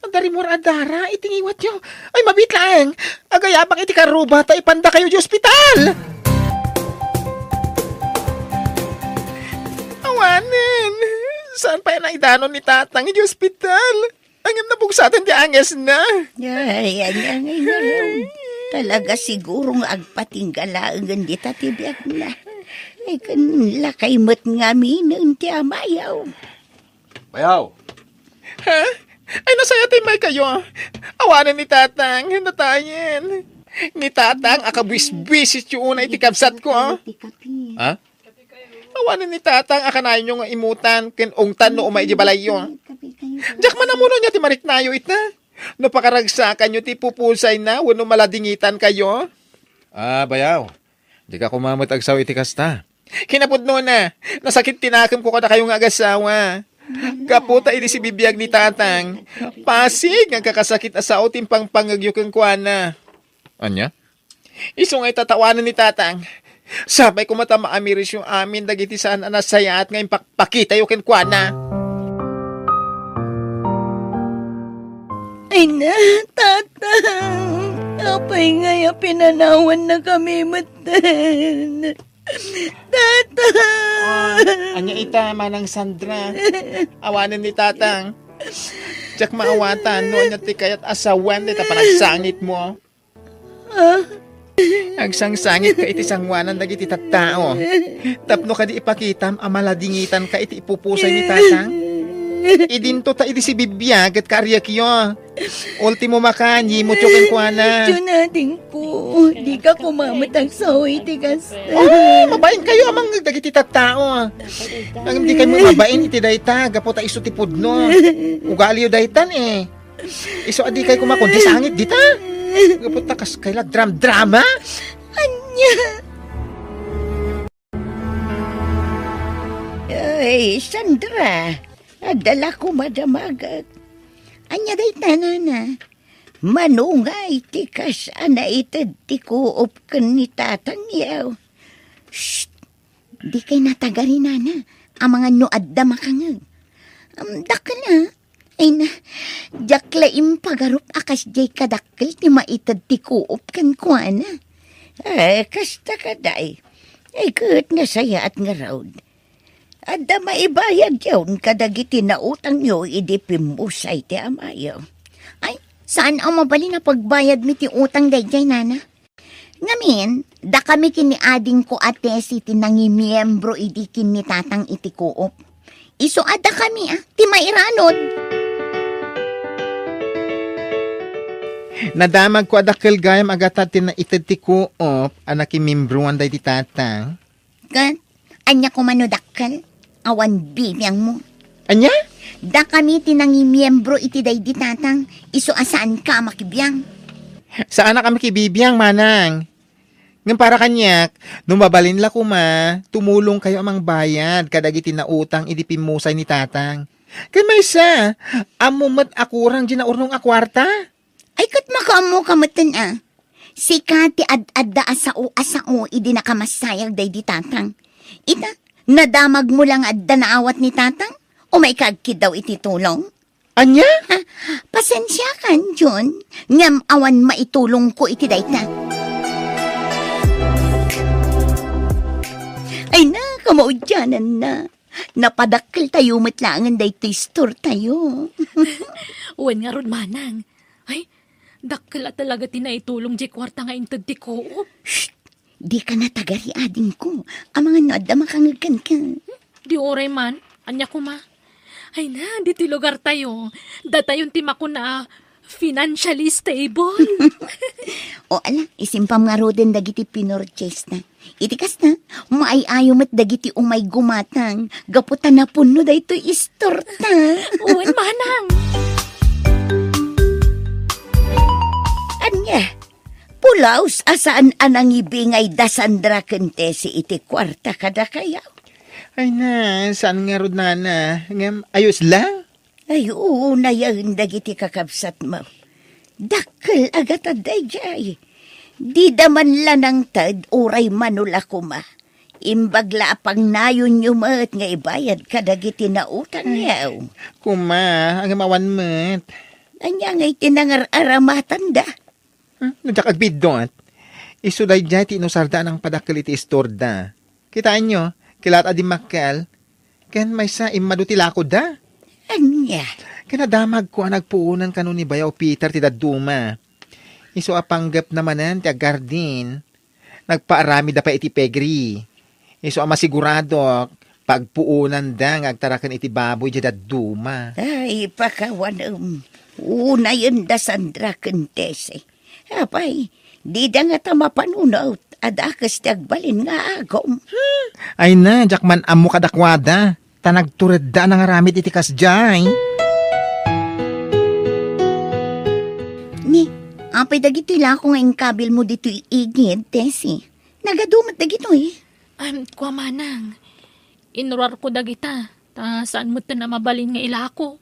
Ang dari mo adara, itingiwat nyo. Ay, mabitlaang. Agayabang iti karuba, ta ipanda kayo di ospital. Awanin. Saan pa yan ang idanon ni tatang di ospital? Ang nabugsatan di anges na. Ay, talaga sigurong agpatinggalaangan di tatibiyag na. Ay, kanila kay mat nga minun ti amayaw. Bayaw! Ha? Ay, nasaya tayo may kayo. Awanan ni tatang, natayin. Ni tatang, akabwis-bwisit yung una itikabsat ko. Ha? Awanan ni tatang, akanayon yung imutan, kinungtan no umay di balayo. Diyak manamuno niya ti mariknayo ita. No pakaragsakan nyo ti pupusay na, wano maladingitan kayo. Bayaw. Di ka kumamatag sa iti kasta. Kinapudno na, nasakit tinakam ko kada kayong agasawa. Kaputa ini si bibiyag ni tatang. Pasig ang kakasakit asaw timpang pangagyukang kuana. Anya? Iso nga'y tatawanan ni tatang. Sabay ko maamiris yung amin dagiti saan anasaya at ngayon pakita yung kuana. Ay na, tatang. Apay ngaya pinanawan na kami matan. Tatang! Anya ita, manang Sandra. Awanan ni tatang. Diyak maawatan, noon niya ti kayat asawan, ita panagsangit mo. Agsangsangit ka iti sangwanan dagiti tattao. Tapno ka di ipakitam, amaladingitan ka iti ipupusay ni tatang. Idinto ta iti si bibiyag at karyak yun. Ultimo makanyi mo tsukin ko na. Diyo natin po, di ka kumamatag sa iti kasta. Mabain kayo amang dagiti tattao. Ang hindi kayo mabain iti dayta, gapo ta iso ti pudno. Ugali yung daytan eh. Iso adi kayo kumakundi sangit dita. Gapo ta kas kaila drama. Anya! Ay, Sandra, adala ko madamagag. Anya day tanana, manungay ti kas ana itad ti kuop kan ni tatang yaw. Shh! Di kay natagari nana, ang mga noad da makangag. Daka na, ay na, jakla impagarup akas jay kadakkel ti maitad ti kuop kan kuana. Ay, kasta ka day. Ay, kahit nga saya at nga raud. Adda maibayad yun kadagiti na utang nyo idipimusay ti amayaw. Ay, saan ang mabali na pagbayad mi ti utang dayjay nana? Ngamin, da kami kini ading ko ate si tinangimiyembro idi kini tatang iti koop. Iso ada kami ti mairanod. Nadamag ko adakkel gayam agatatin na itad ti koop anakimimbruan day ti tatang. Kat, anya ko manodakkel? Awan bibiyang mo. Anya? Da kami tinangimiyembro iti day di tatang, iso asaan ka makibiyang. Saan na kami kibibiyang, manang? Ngam para kanyak, numabalin la kuma, tumulong kayo amang bayad, kadagiti na utang idipimusay ni tatang. Kaya may isa, amumat akurang ginaurnong akwarta. Ay kat makamo kamatan Si Kati ad-adda asao idi nakamasayag day di tatang. Ita, nadamag mo lang adda naawat ni tatang? Umay kagkid daw iti tulong. Anya? Pasensya kan, John. Ngam awan maitulong ko iti dayta. Ay na, kamaudyanan na. Napadakkel tayo matlangan dayto store tayo. Uwan nga ron, manang. Ay, dakla talaga tinaitulong di kwarta nga intad di ko. Di ka na tagari ading ko. Ang mga noda makangagan ka. Di oray man, anya ko ma. Ay na, di ti lugar tayo. Datayon ti mako na financially stable. O ala, isimpam nga ro din dagiti pinorches na. Itikas na, maayayo mat dagiti umay gumatang. Gaputan na puno da ito istorta. Uwan, manang. Anya, pulaos asaan anang ibingay da Sandra Kentesi iti kwarta kada kayaw. Ay na, saan nga rod na? Ngam, ayos lang? Ay, oo, nayahin dagiti kakabsat mo. Dakkel agat aday jay. Di daman lanang tad, uray manula ko ma. Imbagla apang nayon nyo mat nga ibayad ka dagiti na utang yaw. Kuma, ang mawan mat. Anya nga'y tinangar-aramatan da. Nadyak agbidot. Isuday dyan tinusarda ng padakkel iti istorda. Kitaan nyo, kilat adi makal. Ken may sa imadutila ko da. Anya? Kanadamag ko ang nagpuunan kanu ni Bayaw Peter ti daduma. Iso apanggap namanan ti agardin. Nagpaarami da pa iti pegri. Iso masigurado pagpuunan da agtarakan iti baboy di daduma. Ay, pakawanam. Una yun da Sandra Kentese. Apay, di da nga tamapanunaw. Adakas ti agbalin nga agom. Ay na, jakman amo kadakwada. Tanagtured da nang aramid iti kasjay. Ni, apay dagito ko nga ingkabil mo dito iigid, Tessie. Nagadumat dagito eh. Kwa manang. Inurar ko dagita. Ta saan mo na mabalin nga ilako?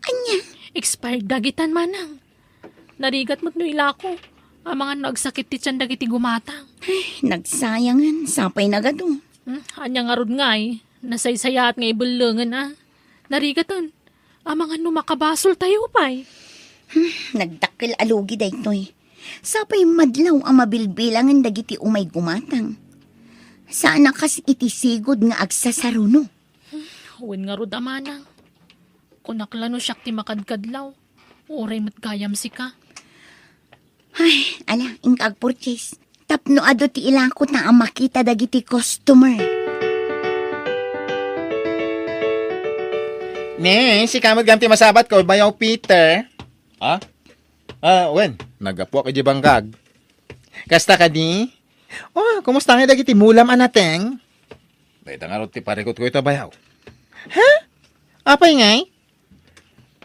Anya? Expired dagitan, manang. Narigat mo't no ilako. Ang mga nagsakit ti tiyan dagiti gumatang. Ay, nagsayangan. Sapay nagado. Anya nga rod nga eh. Nasaysayat nga ibulungan ah. Narigatan. Ang mga numakabasol tayo pa'y. Nagdakkel alugi dayto eh. Sapay madlaw ang mabilbilangan dagiti umay gumatang. Sana kas itisigod nga agsasaruno. Huwin nga rod amanang. Kunaklano siyak ti makadkadlaw. Oray matgayam si ka. Ay, ala, ingkag purchase. Tapno ado ti ilakot na ang makita dagiti customer. Ne, si kamad ganti masabat ko, Bayaw Peter. Ha? Wen, nagapo ka di banggag. Kasta ka di? Oh, kumusta nga dagiti mulam anateng? Dahil nga ron ti parikot ko ito, Bayaw. Ha? Apay ngay?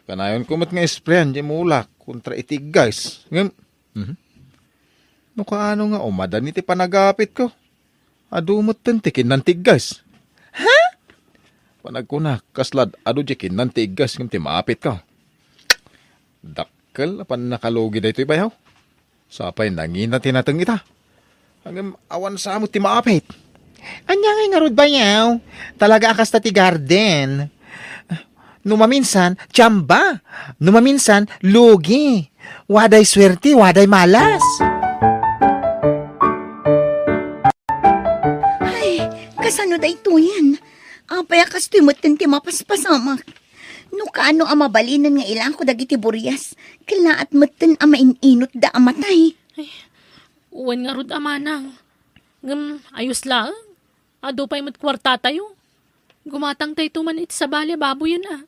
Kanayon kumot nga isprayan di mulak kontra itig guys. Ngam, no kaano nga umadan iti panagapit ko. Adumot tentikin ng tiggas. Ha? Panagkunak, kaslad, ado jikin ng tiggas ngam ti maapit ka. Dakkel, apan nakalogi da ito'y bayaw. Sapay nangina tinatang ita. Hanggang awan sa amot ti maapit. Anya ngay nga rod Bayaw? Talaga akas ta ti garden. Numaminsan, tiyamba. Numaminsan, lugi. Waday swerte, waday malas. Ay, kasano da ito yan? Apay akas tumutin ti mapaspasamak. No kaano ang mabalinan nga ilang ko dagiti buryas. Kalaat matan ang maininot da amatay. Uwan nga rod amanang. Ngam, ayos lang. Ado pa'y matkwarta tayo. Gumatang tayo tuman iti sa bali, baboy yun ah.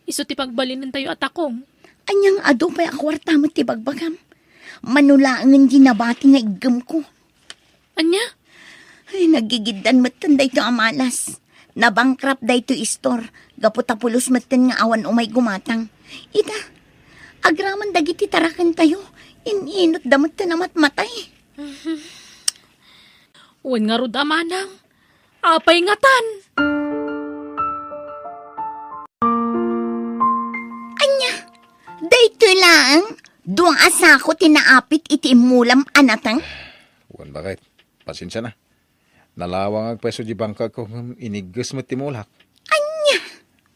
Iso ti pagbalinan tayo at akong. Anyang ado pa'y akwarta mo ti bagbagam. Manulaangan ginabati nga igam ko. Anya? Ay, nagigidan matan da ito amalas. Nabangkrap da ito istor. Gaputapulos matan nga awan umay gumatang. Ita, agraman dagiti tarakan tayo. Ininot da matan na matmatay. Uwan nga rod amanang. Apay ngatan. Anya, dayto lang. Duang asa ko tinaapit iti imulam anatang. Uwan bakit? Pasensya na. Nalawang agpeso di bangkag ko ngam inigas mo ti mulak.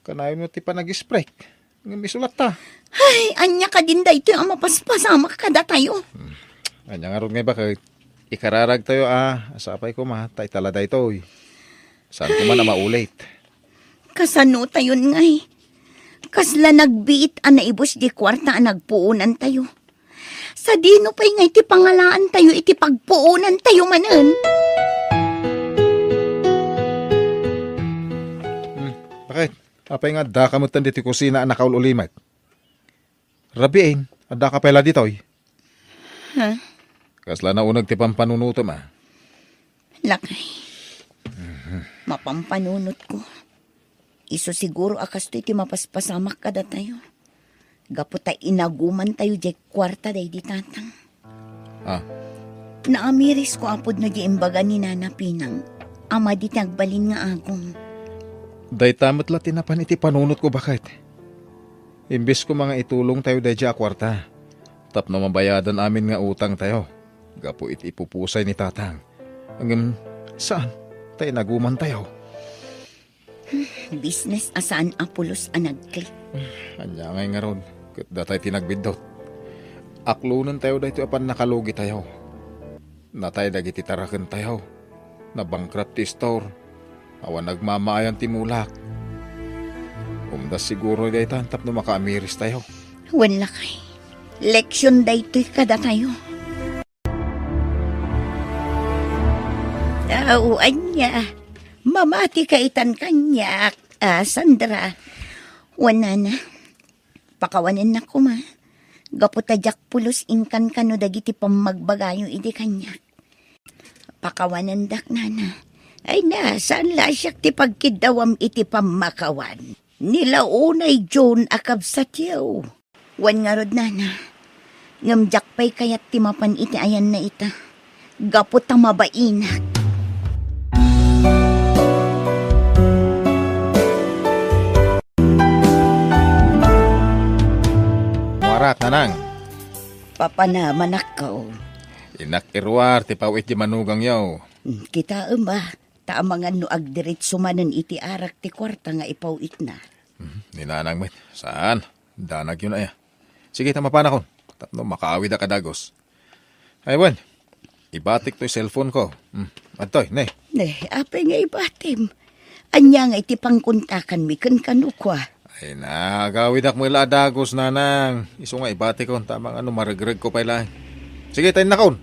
Kanayon mo ti pa nag-spray. Nga misulat ta. Ay, anya ka din dayto ang mapaspasama ka kada tayo. Anya nga ron nga ba kay ikararag tayo asapay ko ma, tay tala dayto. Saan ko man na maulit. Kasano tayo ngay. Kasla nagbiit ang naibos di kwarta ang nagpuunan tayo. Sa dino pa'y nga iti pangalaan tayo, iti pagpuunan tayo manan. Bakit? Apay nga da kamutan dito kusina ang nakaulimat. Rabiin, ada ka pala dito. Ha? Kasla na unag ti pampanunuto ma. Lakay. Mapampanunot ko. Iso siguro akas to iti mapaspasamak kada tayo. Gapo tayo inaguman tayo di kwarta day di tatang. Naamiris ko apod no di imbaga ni Nana Pinang. Ama di nagbalin nga agong. Day tamat la tinapan iti panunot ko bakit? Imbes ko mga itulong tayo day di kwarta. Tapno mabayadan amin nga utang tayo. Gapo iti ipupusay ni tatang. Hanggang saan? Tayo naguman tayo. Business asaan apulos ang nagklik. Anya ngay nga ron. Kat datay tinagbidot. Aklunan tayo dahito apan nakalugi tayo. Natay dagiti tarakan tayo. Na bankrupt ti store. Awan nagmamaayan ti mulak. Umdas siguro dahi tantap na makaamiris tayo. Wan lakay. Leksyon daytoy kada tayo. Anya. Mamati ka itan kanyak. Sandra. Wana na. Pakawanan na ko ma. Gaputadyak pulos inkan kano dagiti pamagbagayo iti kanyak. Pakawanan dak nana. Ay na, saan lasyak ti pagkidawam iti pamakawan. Nilaunay John akab sa tiyaw. Wan nga rod nana. Ngamjak pa'y kayat timapan iti ayan na ita. Gapot ang mabainak. Warat nanang. Papanaman ako. Inak irwar ti pawit di manugang yaw. Kita taamangan no agdiretso manan iti arak ti kwarta nga ipawit na. Ninanang met. Saan? Danag yun ay. Sige, tamapan ako. Tapno makaawid na kadagos. Ay, wan. Ibatik to yung cellphone ko. Adtoy, ne. Apay nga ibatim. Anya nga iti pangkuntakan mi kan kanukwa. Ay na, gawid ak mo ila dagos, nanang. Iso nga ibatik ko. Tamang maragreg ko pa ilang. Sige, tayo na kaon.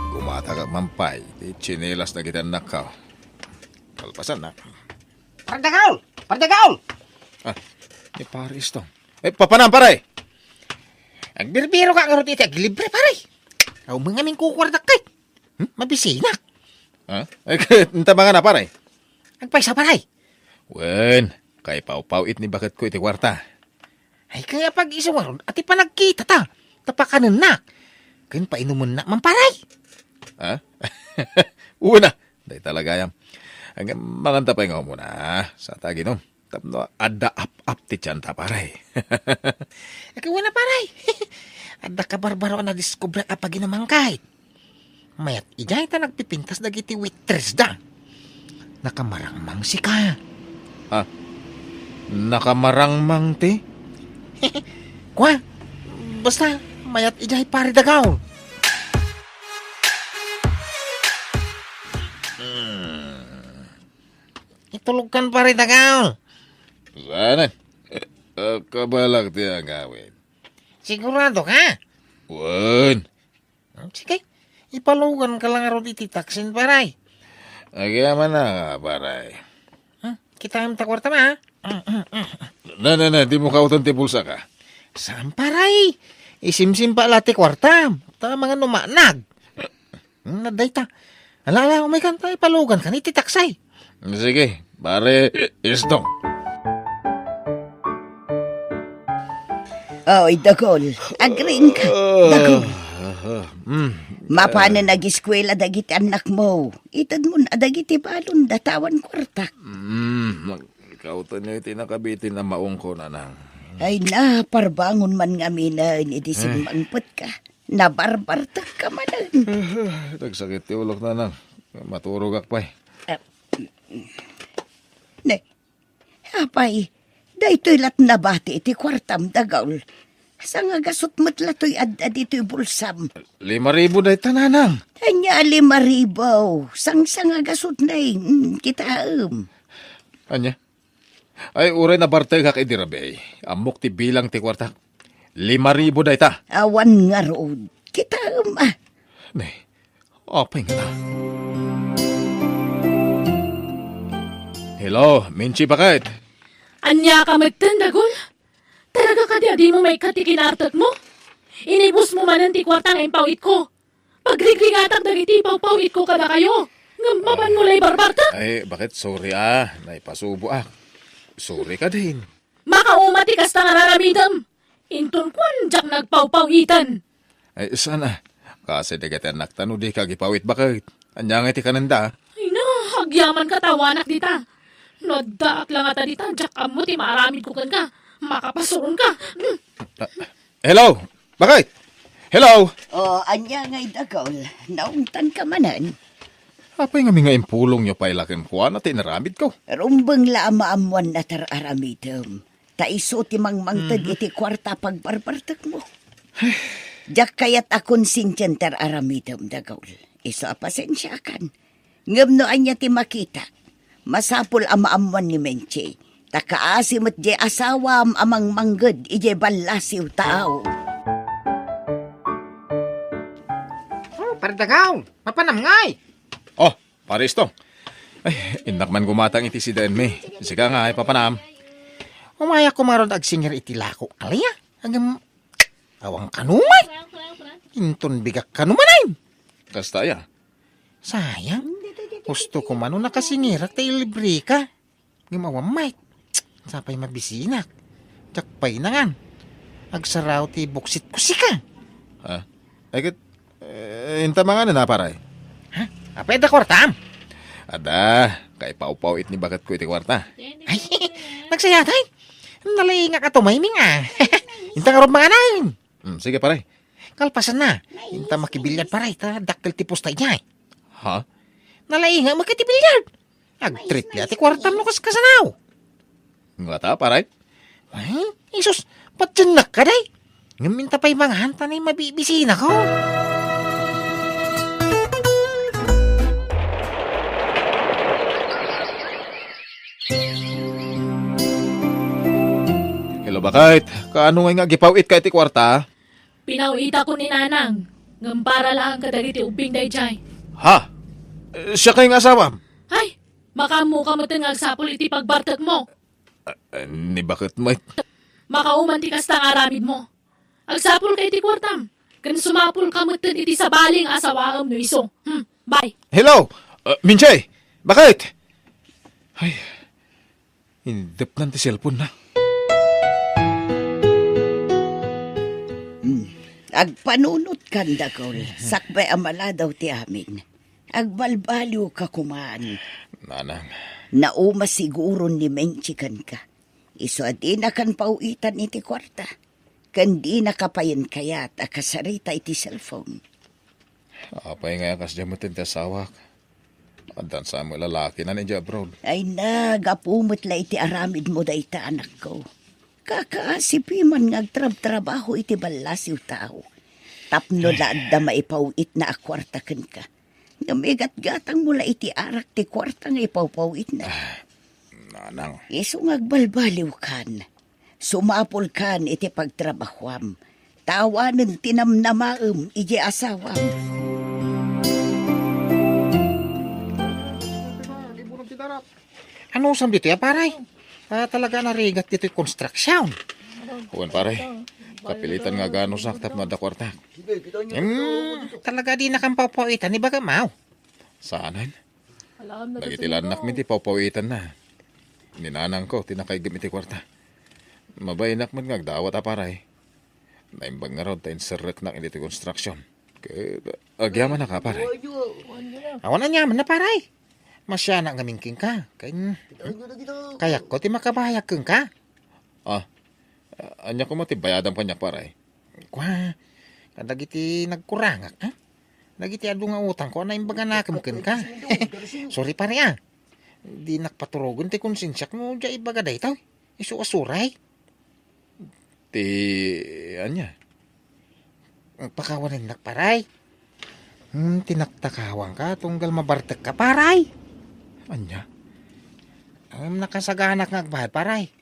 Gumata ka mampay. Di chinelas na kita nakaw. Kalpasan na. Pardagaol! Pardagaol! Ni Paris to. Papanam, paray! Agbirbiro ka karot iti, aglibre paray. Aw mga ming kukwardak kay. Mabisinak. Ay, nta mga na, paray. Agpaysa paray. Wen, kay pau-pau it ni bakit ko iti kwarta. Ay kaya pag isuwaron, ati pa nagkita ta. Tapakanan na. Kain pa inumun na, mamparay. Una, day talaga yan. Hanggang manganta pa yung muna, sa taginom. Tapno, ada ap-ap ti tiyanta paray. Ikaw na paray. Ada ka barbaro na diskubre kapag inamangkay. Mayat ijay ta nagpipintas dagiti waitress da. Nakamarangmang si ka. Nakamarangmang ti? Kwa, basta mayat ijay pari dagaw. Itulog kan pari dagaw. Sana? Kabalak ti ang gawin. Sigurado ka? Wen. Sige, ipalugan ka lang aro iti taksin paray. Agyaman na, paray. Kita ang takwarta ma, ha? Na, di mo kautan ti bulsa ka. Saan paray? Isimsim pa lati kwarta. Ta mga numanag. Naday ta. Alala, umay kan tayo palugan ka ni titaksay. Sige, pare, istong. Oy, Dagol. Agreeing ka. Dagol. Mapana nag-eskwela dagiti anak mo. Itad mo na dagiti balon datawan kwarta. Kautan niyo iti nakabitin na maong ko, nanang. Ay na, parbangon man nga minan, iti simbangpot ka. Nabarbartag ka manan. Nagsakit ti ulok, nanang. Maturog akpay. Apay, daytoy lat nabati iti kwartam dagaul. Sa nga gasot mo't latoy ad ito'y bulsam. 5,000 dayta nanang. Kanya 5,000. Sang nga gasot na kita Anya? Ay uray na bartay kak idirabe. Amok ti bilang ti kwarta. 5,000 dayta. Awan nga rood. Kita Nay, apay nga na. Hello, Minchi bakit? Anya ka magtandagol? Talaga ka di mo may katikinartag mo? Inibus mo man ang tikwartang impawit ko. Pagrigringatag dagiti pawpawit ko kada kayo. Ngamaman mo lay barbarta. Ay, bakit? Sorry naipasubo Sorry ka din. Makaumati kasta nga raramidam. Inton kwan jak nagpawpawitan. Ay, sana. Kasi dagati anak tano di kagipawit bakit? Anya nga ti kananda. Ay na, hagyaman katawanak dita. Nadaak lang ata dita, jak amo ti maaramid ko kan ka. Makapasuron ka. Hello? Bakit? Hello? anya nga'y dagaul. Naungtan ka manan. Apay nga nga impulong nyo pailakin ko na tinaramid ko. Rumbang laamaamuan na tararamidam. Taiso ti mangmangtag iti kwarta pagbarbartag mo. Jak kayat akon sinsyan tararamidam dagaul. Iso apasensya kan. Ngam no anya ti makita. Masapul amaamuan ni Menche. Takaasim at di asawam amang manggad ije balasiw tao. Pardagaw, mapanam ngay. Oh, pares to. Ay, inak man gumatang iti si Denme. Sika nga, ay papanam. Umaya ko maron agsingir iti lako. Alaya, hanggang awang kanumay. Inton bigak kanumanay. Kasta ya. Sayang, gusto ko mano nakasingir at libre ka. Gimawamay. Sapay mabisinak. Jakpay na nga. Agsaraw ti buksit ko sika. Ha? Ay, inta mga na paray. Ha? Apay da kwartam. Ada, kay pau-pauit ni bakat ko iti kwarta. Ay, nagsayatay. Nalay nga ka tumayming Inta nga ron mga nain. Sige paray. Kalpasan na. Inta makibilyad paray. Ta daktil ti postay niya. Ha? Nalay nga magkatibilyad. Agtrit niya ti kwartam no kasanaw. Nga ta paray? Ay, isus, patyanak ka day. Ngaminta pa'y mga hanta na mabibisina ko. Hello bakit? Kaano nga gipawit ka iti kwarta? Pinawita ko ni Nanang. Ngam para lang kadagiti ubing dayjay. Ha? Siya kay nga asawam? Ay, makamu ka mo agsapol iti pagbartag mo. Ni bakit mo? Makauman ti kasta nga aramid mo. Agsapol kay iti kwartam. Kan sumapol ka mo iti sabaling asawaam no iso. Bye. Hello? Minchay! Bakit? Ay, hindap lang ti cellphone na. Agpanunot kan dagaul. Sakbay amala daw ti amin. Agbalbaliw ka kumaan. Nanang. Nauma siguro ni Menchikan ka. Iso adi na kan pauitan iti kwarta. Kandi na kapayan kayat akasarita iti cellphone. Apay nga kas dyan mo tintasawak. Adan sa mo lalaki na ninja abroad. Ay nagapumot la iti aramid mo da ita anak ko. Kakaasipi man ngagtrab-trabaho iti balasiw tao. Tapno laad da maipauit na akwartakan ka. Ngamigat-gatang mula iti arak ti kwarta nga ipawpawit na. Nanang. Iso ngagbalbaliw kan. Sumapol kan iti pagtrabahwam. Tawanan tinamnamaem iti asawam. Ano sam dito ya paray? Talaga narigat dito yung construction. Huwan pare. Kapilitan nga gano saktap na da kwarta. Talaga di nakampapawitan ni baga mau. Saanan? Nagitilanak mi ti papawitan na. Ninanang ko, tinakaigam iti kwarta. Mabayinak man ngagdawat aparay. Naimbang nga raw tayo sarek na iti construction. Kaya agyaman na ka paray. Awan na nyaman na paray. Masya na ngamingking ka. Kayak ko ti makabayak keng ka. Anya ko mo ti bayadan pa niya paray. Kwa, kadagiti nagkurangak ha? Nagiti adu nga utang ko na imbaga nakam ken ka. Sorry pare Di nakpaturogon ti konsensyak mo dya ibaga daytaw. Isu asuray. Ti, anya? Pakawanin nakparay. Tinaktakawang ka, tunggal mabartek ka, paray. Anya? Nakasaganak nga agbahad, paray.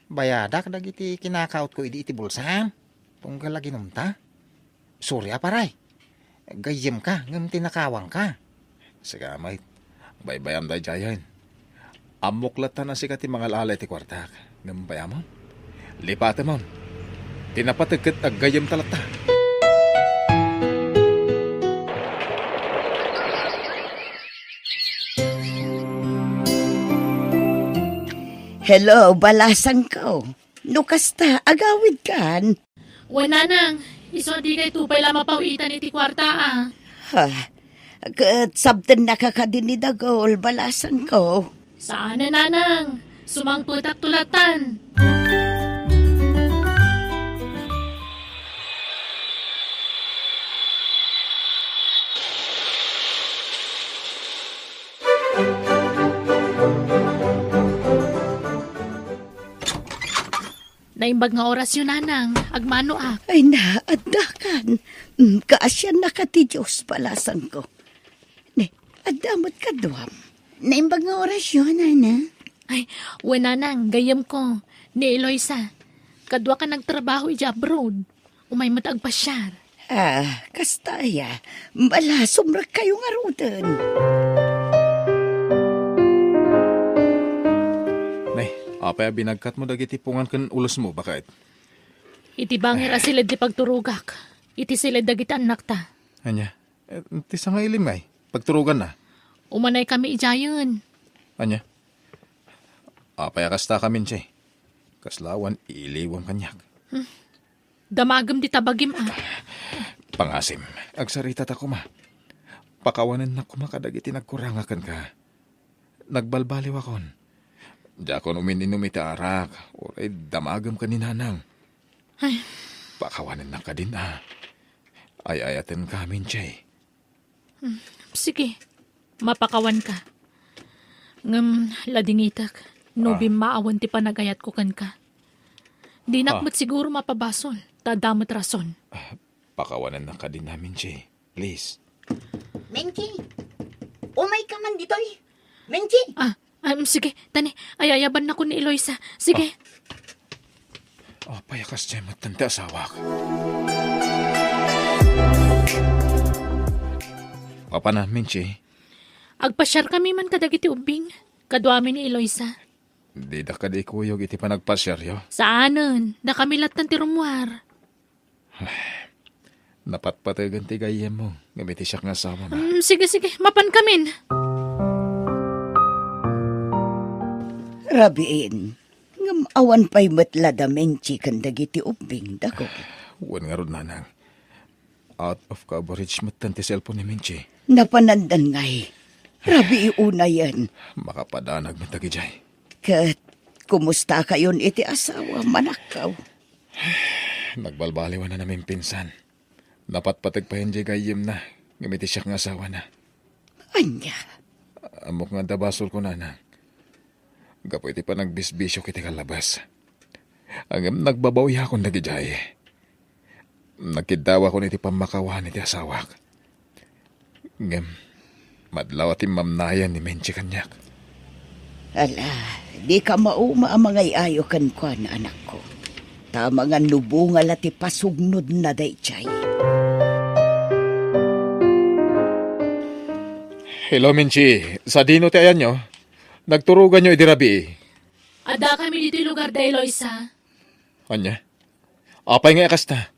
Bayadak, dagiti kinakaot ko iti bulsam. Tunggal lagi numta. Surya, paray. Gayem ka, ngam tinakawang ka. Sigamay, baybayam da jayan. Amuklatan na sikat ti mga lalay ti kwartak. Ngambaya mo? Lipate mo. Tinapatagkat aggayam talata. Hello, balasan ko. Nukasta, agawid kan. Wala nang, iso di kay tupay lang mapawitan iti kwarta Ha, sabten nakakadinidagol, balasan ko. Saan na nanang? Sumangput at tulatan. Naimbag nga oras yun, nanang. Agmano Ay na, adakan. Kaasyan na ka ti Diyos, balasan ko. Ne, adamot ka duwam. Naimbag nga orasyon, ana. Ay, wala nang, gayam ko. Ni Eloisa, kadwa ka nagtrabaho ija abroad. Umay mo agpasyar. Kastaya. Bala, sumrak kayo nga rudan. Nay, apay binagkat mo dagiti pungan kan ulos mo, bakit? Iti bangir asilid di pagturugak. Iti silid dagiti anak ta. Anya? Ti sa nga ilim ay. Pagturugan na. Umanay kami ijayon. Anya? Apay kasta kamin siya. Kaslawan, iliwang kanyak. Damagam di tabagim Pangasim, agsarita ta kuma. Pakawanan na kumakadagiti nagkurangakan ka. Nagbalbaliw akon. Diya kon umininum iti arak, oray damagam ka ni nanang. Ay. Pakawanan na ka din Ay-ayatin kamin siya. Sige, mapakawan ka. Ngam, ladingitak. Nobim maawan ti panagayat ko kan ka. Di nakmat siguro mapabasol. Tadamot rason. Pakawanan na ka din namin siya. Please. Menchi, umay ka man ditoy. Menchi! Sige, tani, ayayaban na ko ni Eloisa. Sige. Payakas siya matanda asawak. Papa namin siya. Agpasyar kami man kadagiti ubing. Kadwami ni Eloisa. Di da ka di kuyog iti panagpasyaryo. Saanan? Da kami lat ng tirumuar. Napatpatagan ti gayem mo. Gamiti siya nga asawa ma. Sige, mapan kamin. Rabiin, ngam awan pa'y matlada menchi kan dagiti ubing dako. Wan nga ron nanang. Out of coverage matan ti cellphone ni Minchi. Napanandan ngay. Rabi una yan. Makapadanag matagi jay. Kat, kumusta kayon iti asawa, manakaw? Nagbalbaliwan na namin pinsan. Napatpatag pa hindi gayem na. Gamiti siya nga asawa na. Anya? Amok nga dabasol ko nanang. Gapo iti pa nagbisbisyo kiti kalabas. Ang nagbabawi akong nagijay. Nagkidawa ko niti pamakawan iti asawak. Ngem, madlaw ati mamnayan ni Menchi kanyak. Ala, di ka mauma ang mga iayo kan kwa na anak ko. Tama nga nubungal at ipasugnod na daychay. Hello, Menchi. Sa dino ti ayan nyo? Nagturugan nyo idirabi. Ada kami dito lugar da Eloisa. Anya? Apay nga kasta.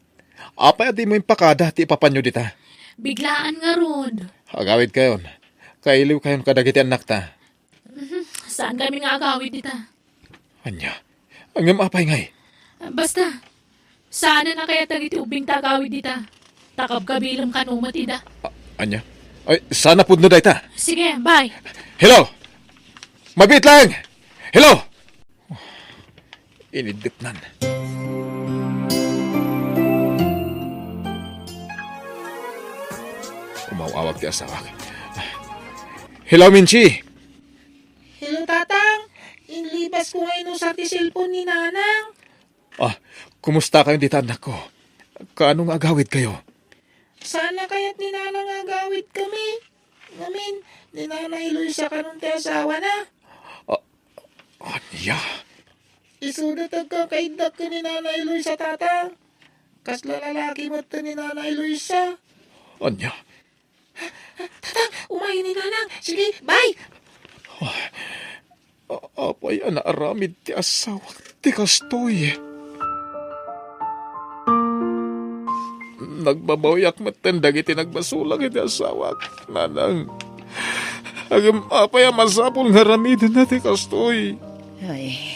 Apay adi mo yung pakada ti ipapanyo dita. Biglaan nga ron. Agawid kayon. Kailiw kayon kadagiti anak ta. Saan kami nga agawid dita? Anya? Ang apay ngay. Basta, saan na kaya tagiti ubing tagawid dita? Takab kabilang kanumot ida. Anya? Ay, sana pudno da ita. Sige, bye. Hello! Mabit lang! Hello! Inidipnan. Umawawag ti asawak. Hello, Minchi! Hello, Pas ko ngayon sa cellphone ni Nanang. Kumusta kayo dito anak ko? Kaanong agawid kayo? Sana kaya't ni Nanang agawit kami. Ngamin, ni Nanay Luisa kanong te asawa na. Anya? Isudat ang kakaidak ka ni Nanay Luisa, tata. Kasla lalaki mo to ni Nanay Luisa. Anya? Tata, umayin ni Nanang. Sige, bye! Apay anaaramid ti asawak ti kastoy. Nagbabawiak matanda iti nagbasulang iti asawak. Nanang, agam apay masapul nga ramidin na ti kastoy. Ay,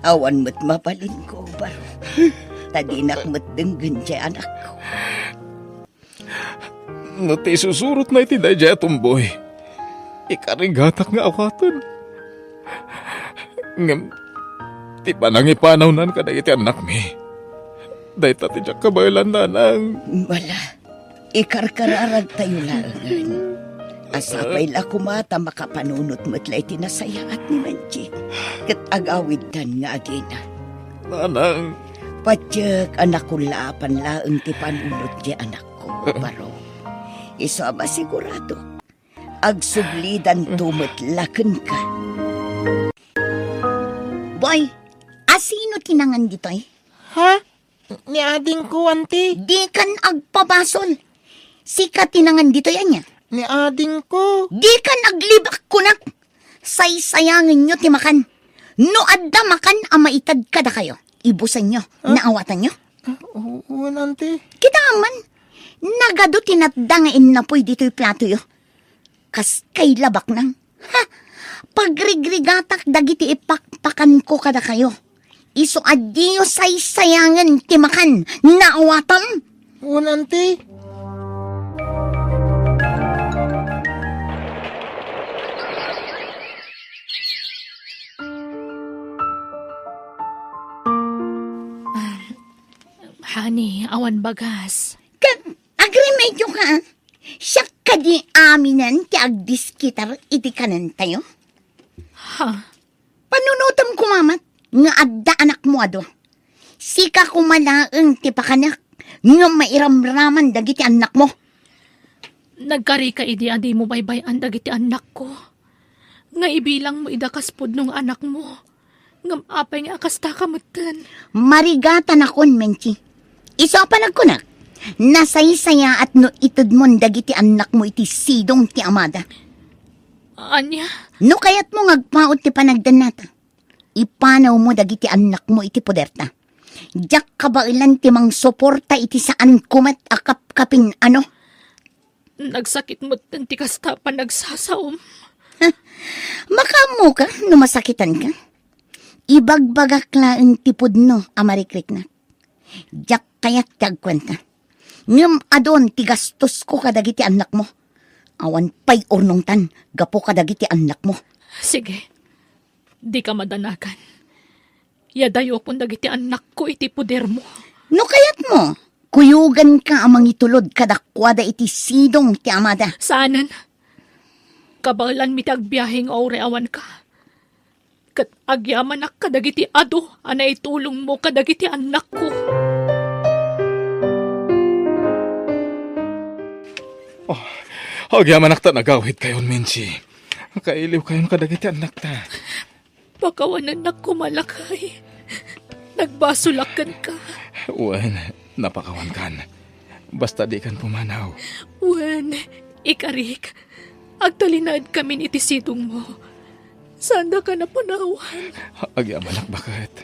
awan mo't mapalin ko, baro. Tadinak mo't denggan siya anak ko. No ti susurot na iti dayjay tumboy. Ikarigatak nga awatan. Ngam, ti panangipanaw nan ka na iti anak mi. Day tati siya kabaylan nanang. Wala, ikarkararag tayo laangan. Asapay la kumata makapanunot mo't la iti nasayaat ni Manji. Kat agawid tan nga agina. Nanang. Patyag anak ko lapan laang ti panunot di anak ko, baro. Isa ba sigurado? Agsublidan tumot laken ka. Boy, asino tinangan dito eh? Ha? Ni ading ko, auntie. Di kan agpabasol. Sika tinangan dito yan niya. Ni ading ko. Di kan aglibak kunak. Saysayangin nyo timakan. No adda makan amaitad kada kayo. Ibusan nyo, naawatan nyo. Oo, auntie. Kita man, nagado tinatda nga inapoy dito'y plato yo. Kas kay labak nang. Ha! Pagrigrigatak dagiti ipakpakan ko kada kayo. Iso adiyo saysayangan timakan, naawatan. Oo, auntie. Honey, awan bagas. Agremedyo ka. Siya ka di aminan ti agdiskitar iti kanan tayo. Ha? Panunutam kumamat nga adda anak mo ado. Sika kumalaang ti pakanak nga mairamraman dagiti anak mo. Nagkari ka idi adi mo baybayan dagiti anak ko. Nga ibilang mo idakas pod nung anak mo. Ngam apay nga akasta kamutan. Marigatan akon, Menchi. Isa pa nagkunak. Nasaysaya at no itod mo dagiti anak mo iti sidong ti amada. Anya? No kayat mo ngagpaot ti panagdanata. Ipanaw mo dagiti anak mo iti poderta. Diyak kabailan ti mang suporta iti saan kumat akap-kapin ano. Nagsakit mo ti kasta pa nagsasaom. Makamo ka no masakitan ka. Ibagbagak laeng tipod no amarikrik na. Diyak kayat tagkwenta. Ngam adon tigastos ko kadagiti anak mo. Awan pay ornongtan, gapo kadagiti anak mo. Sige, di ka madanagan. Yadayo pon dagiti anak ko iti puder mo. No kayat mo, kuyugan ka amang itulod kadakwada iti sidong ti amada. Saanan? Kabalan mi tagbiahing ore awan ka. Kat agyamanak kadagiti ado, anay tulong mo kadagiti anak ko. Agyaman nakta nagawid kayon, Menchi. Kailiw kayon kadagiti anak ta. Pakawanan na kumalakay. Nagbasulakan ka. Wen, napakawan kan. Basta di kan pumanaw. Wen, ikarik. Agtalinad kami ni tisidong mo. Sanda ka na panawan. Agyaman bakit?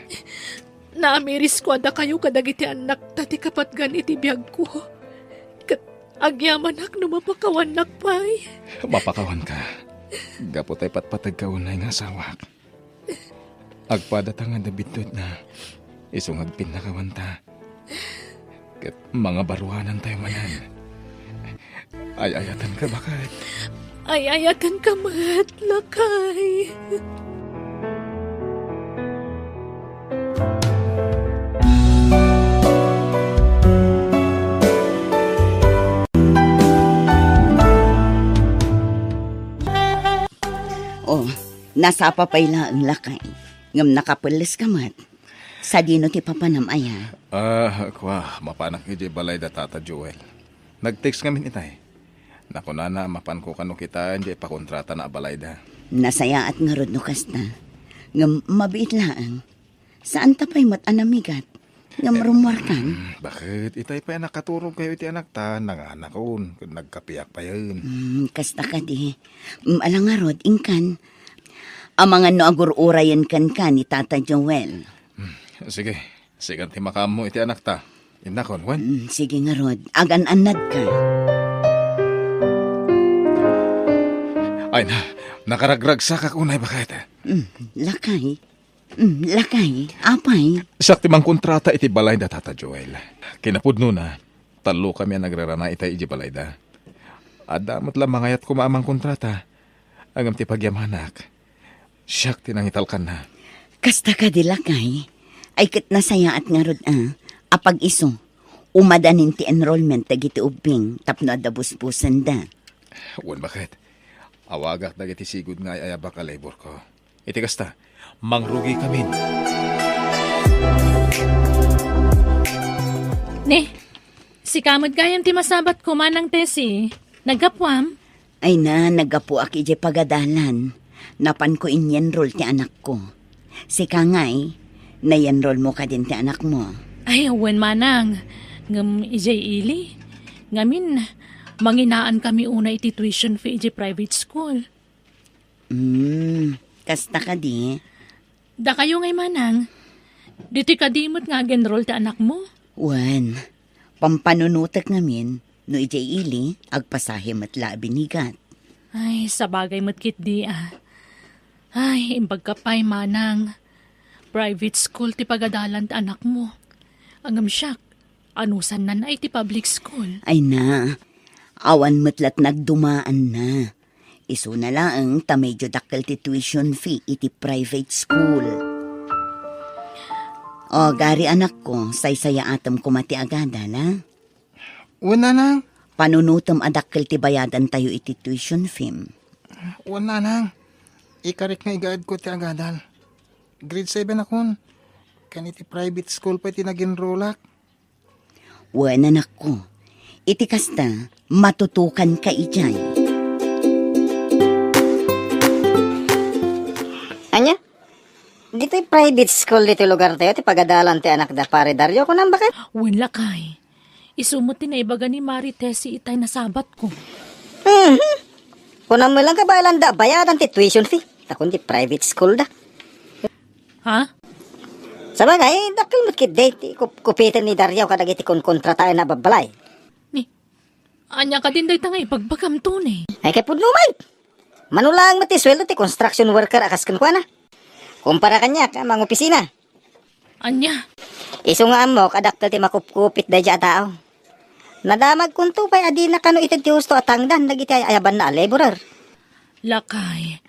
Naamiris ko ada kayo kadagiti anak tati kapatgan iti biyag ko. Agyaman ak no mapakawan nakpay. Mapakawan ka. Gapot ay patpatag kaunay nga sawak. Agpadatang nga dabitod na isungag pinakawan ta. Kat mga baruanan tayo manan. Ay-ayatan ka bakit? Ay-ayatan ka matlakay. Oh, nasapa pa ila ang lakay. Ngam nakapulis ka mat. Sa dino ti papanamaya. Mapanak iti balay da Tata Joel. Nag-text kami itay. Naku na mapan ko kano kita, hindi pakontrata na balay da. Nasaya at ngarod no kasta. Ngam mabiit laang. Saan tapay mat anamigat? Ngam rumwarkan. Bakit? Itay pa nakaturog kayo iti anak ta, nanganak kon, nagkapiyak pa yun. Kasta ka di. Alang ngarod, ingkan. Amangan no agur-urayan kan ni Tata Joel. Sige, sigan ti makam mo iti anak ta. Inakon, wen? Sige nga Rod, agan-anad ka. Ay nakaragrag sa kakunay bakit? Lakay. Lakay, apay. Sakti mang kontrata iti balay da Tata Joel. Kinapudno na, talo kami ang nagrarana itay iti balay da. Adamot lang mangayat ko maamang kontrata. Agam ti pagyamanak. Siyak tinangitalkan na. Kasta ka di lakay. Ay kit nasaya at nga Rod apag iso. Umadanin ti enrollment dagiti ubing tapno adabuspusan da. Wan bakit? Awagak dagiti sigud nga ayaba ka labor ko. Iti kasta, mangrugi kami. Ne, si kamad gayam ti masabat ko manang tesi. Nagapwam? Ay na, nagapu aki di pagadalan. Napan ko in-enroll ti anak ko. Si Kangay, na-enroll mo ka din ti anak mo. Ay, awan manang. Ngam ijay ili. Ngamin, manginaan kami una iti tuition fee iti private school. Kasta ka di. Da kayo ngay manang. Diti kadimot nga genroll ti anak mo. Wan, pampanunutak ngamin, no ijay ili, agpasahim at labinigat. Ay, sabagay matkit di Ay, imbag ka pa'y manang. Private school ti pagadalan ti anak mo. Angam siyak, anusan na na iti public school. Ay na, awan matlat nagdumaan na. Iso na lang ta medyo dakkel ti tuition fee iti private school. O, gari anak ko, saysaya atam kumati agadan, ha? Una nang. Panunutom adakkel ti bayadan tayo iti tuition fee. Una nang. Ikarik nga igaad ko ti agadal. Grade 7 akon. Kaniti private school pa iti nag-enrollak. Wan anak ko, iti kasta, matutukan ka ijay. Anya? Dito'y private school dito lugar tayo, ti pagadalan ti anak da pare Dario ko nang bakit? Wala kay. Isumot ti naibaga ni Mari Tessie itay na sabat ko. Kunang mo lang ka ba ilan da, bayadan ti tuition fee. Takon ti private school da. Ha? Sabagay, dakil mo't kit date, kupitin ni Dario kadag iti kontra tayo na babalay. Ni, anya ka din day tangay pagbagam tunay. Ay kay pudnumay. Manulang mati sweldo ti construction worker akas kankwa na. Kumpara kanya ka mga opisina. Anya? Iso nga mo, kadaktal ti makupkupit da dya tao. Nadamag kunto pa'y adi na kano iti ti husto at hangdan, nagiti ay ayaban na laborer. Lakay,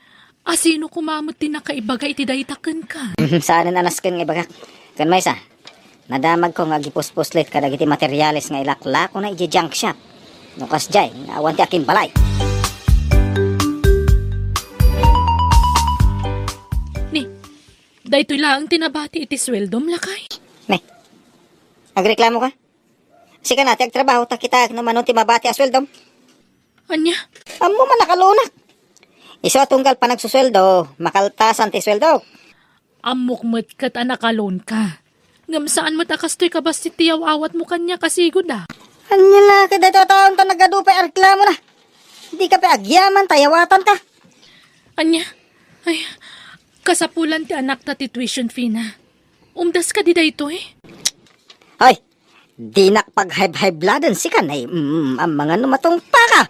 asino kumamot ti nakaibaga iti daytaken ka? Saan anasken nga ibaga? Kan may sa, nadamag ko nga gipuspuslit kadag iti materyales nga ilakla ko na iti junk shop. Nukas jay, awan ti akin balay. Ni, daytoy lang tinabati iti sweldom lakay. Ne, agreklamo ka? Sika na, agtrabaho ta kita no manon ti mabati asweldom. Anya? Amo man nakalunak. Iso tunggal pa nagsusweldo, makaltasan ti sweldo. Amok kat anakalon ka. Ngam saan mo takastoy ka basti tiyaw awat mo kanya kasigod Anya la, kada ito taon ta nagadupay reklamo na. Di ka pa agyaman, tayawatan ka. Anya? Ay, kasapulan ti anak ta ti tuition fee na. Umdas ka di dayto Hoy, di nakpag-high-bloodin si kanay. Ang mga numatong pa ka.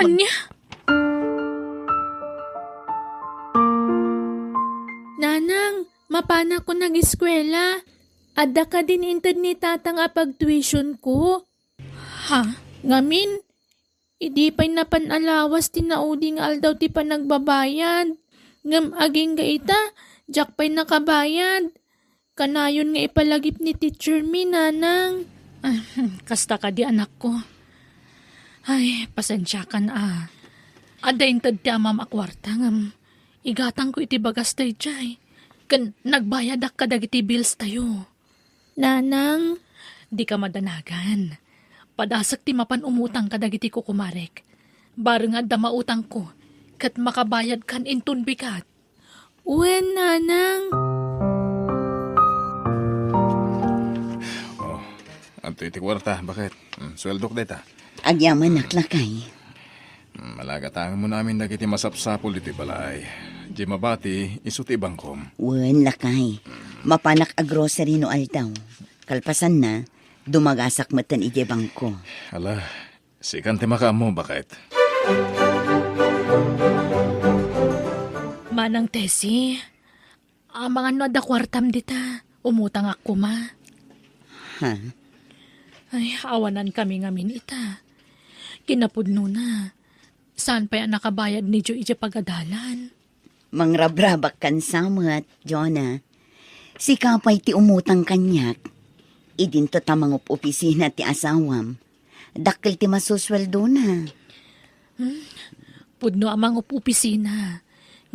Anya? Nanang, mapana ko nag-eskwela. Adda ka din intad ni tata nga pag-tuition ko. Ha? Ngamin? Idi pa'y napanalawas tinaudi nga aldaw ti pa nagbabayad. Ngam aging ga ita, jak pa'y nakabayad. Kanayon nga ipalagip ni teacher mi, nanang. Kasta ka di anak ko. Ay, pasensya ka na Ada intad ti amam akwarta ngam. Igatang ko iti bagas tayo jay. Kan nagbayadak ka dagiti bills tayo. Nanang, Di ka madanagan. Padasak ti mapan umutang ka dagiti ko kumarek. Bareng adda mautang ko, kat makabayad kan intun bigat. wen nanang. Anto iti kwarta, bakit? Sweldok deta. Agyaman naklakay. Malagatang mo namin dagiti masapsapol iti balay. Di mabati, isuti bangkom. Wen lakay. Mapanak a grocery no aldaw. Kalpasan na, dumagasak matan ije bangko. Ala, sikan ti maka mo, bakit? Manang Tessie, mga no da kwartam dita, umutang ako ma. Ha? Ay, awanan kami ngamin ita. Kinapudno na. Saan pa yan nakabayad ni Jo ije pagadalan? Mangrabrabak kan samat, Jonah. Si kapay ti umutang kanyak. Idinto tamangup opisina ti asawam. Dakil ti masusweldo na. Pudno amang opisina.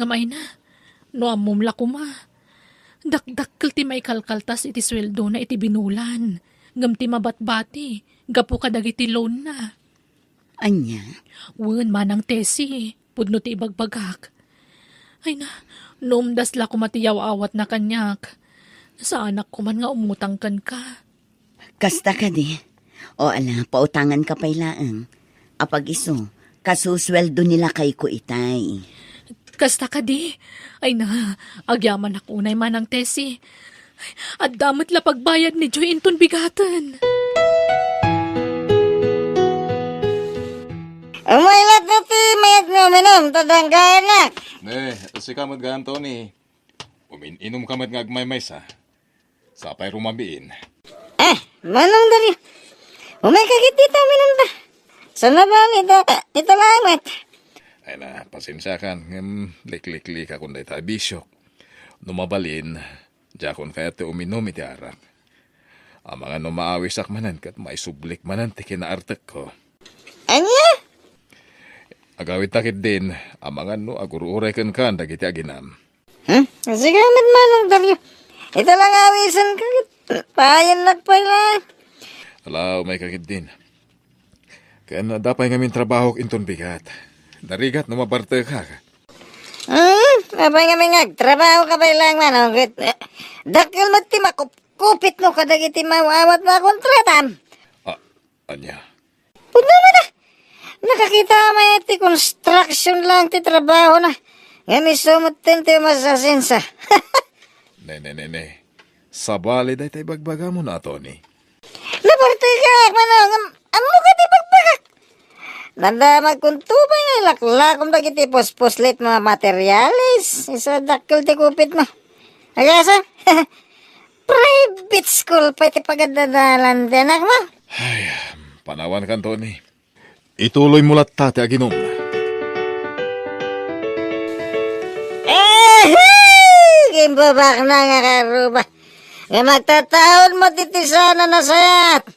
Ngamay na, no amumla ko ma. Dakdakkel ti may kalkaltas iti sweldo na iti binulan. Ngam ti mabatbati, gapu ka dagiti loan na. Anya? Wen manang Tessie, pudno ti ibagbagak. Ay na, noomdas la ko matiyaw awat na kanyak. Sa anak ko man nga umutang kan ka. Kasta ka di. O ala, pautangan ka pailaang. Apag iso, kasusweldo nila kay ko itay. Kasta ka di. Ay na, agyaman ako unay manang Tessie. At damat la pagbayad ni Joy inton bigatan. Umaylat na ti mayat nga minum, tadang kainak. Ne, si kamat ga Anthony. Inom kamat nga agmay-may sa. Sapay rumabiin. Manong dali. Umay kakit dito minum ta. Sana ba ito lamat? Ay na, pasensya kan. Lik-lik-lik akong dahi tayo bisyok. Numabalin, jakon kaya ti uminom iti arak. Ang mga numaawisak manan kat maisublik manan ti kinaartek ko. Anya? Agawit takit din, ang mga aguru-uray kan dagiti aginam. Sige amat manong dali. Ito lang awisan kakit. Payan nagpala. Alaw, may kakit din. Kaya na dapay ngamin trabaho inton bigat. Darigat, numabarte ka. Abay nga may trabaho ka ba lang manong. Dakil mo ti makupit no kadagiti mawawat na kontratam. Anya? Puno mo na. Nakakita may ti construction lang ti trabaho na. Yan isumutin ti masasinsa. Ne. Sabali day tayo bagbaga mo na, Tony. Nabartoy ka, manong. Amo ka ti bagbagak. Nandamag kung tubay nga laklakom dagiti pospuslit mga materialis. Isa dakil ti kupit mo. Agasa? Private school pa ti pagadadalan din mo. Ay, panawan kan, Tony. Ituloy mo lahat tate aginom na. Gimbabak na nga karuba. Nga magtataon mo titi sana na sayat.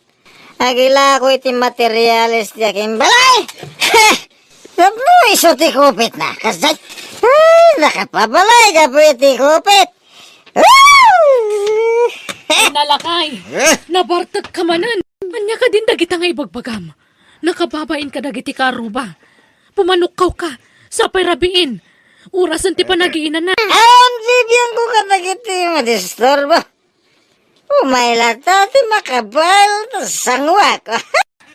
Agila ko iti materialis ti aking balay. Napno iso ti kupit na. Kasay, nakapabalay ka po iti kupit. Nalakay, nabartag ka manan. Anya ka din dagita nga ibagbagam. Nakababain ka dagiti karuba. Pumanukkaw ka, sapay rabiin. Urasan ti panagiinan na. Ang bibiyang ko ka nagiti madistorbo. Umaylat ti makabal sangwa ko.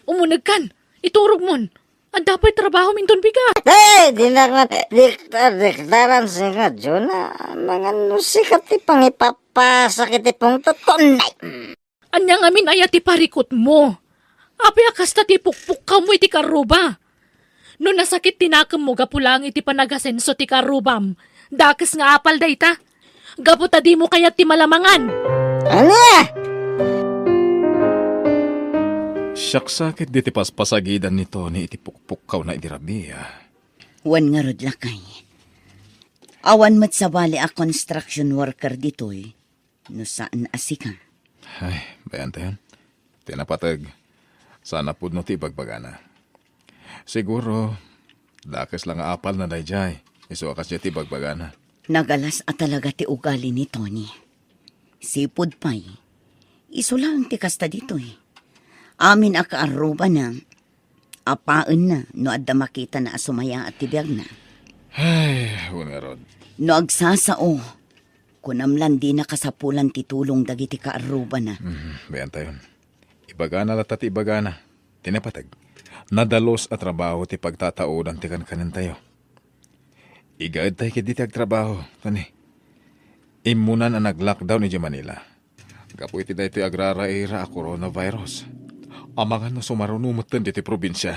Umunag kan, iturog mon. Ang dapat trabaho minton bigat. Di na nga diktaran siya dyan na mga nusikat ti pangipapasak iti pong tutunay. Anya nga min ayat ti parikot mo. Api akasta ti pukpuk ka mo iti karuba. No nasakit tinakam mo gapulang iti panagasenso ti karubam. Dakes nga apal dayta. Gaputa di mo kaya ti malamangan. Ano? Siyaksakit di ti paspasagidan ni Tony iti pukpukaw na itirabiya. Wan nga rod lakay. Awan mat sa bali a construction worker ditoy. No saan asika. Ay, bayan tayo. Tinapatag. Sana po no ti bagbagana. Siguro, dakes lang apal na dayjay. Iso akas niya ti bagbagana. Nagalas at talaga ti ugali ni Tony. Sipod pa'y. Iso lang ti kasta dito eh. Amin akaaruba na. Apaan na no adda makita na asumaya at tibiyag na. Ay, una rod. No agsasao. Kunamlan di na kasapulan titulong dagiti kaaruba na. Bayan tayo. Ibagana latat ibagana. Tinapatag. Nadalos at trabaho ti pagtataodan ti kankanin tayo. Igaad tayo kiti agtrabaho. Tani. Imunan na nag-lockdown ni Manila. Gapo iti dahi iti agraraira a coronavirus. Amangan na sumarunumutan diti probinsya.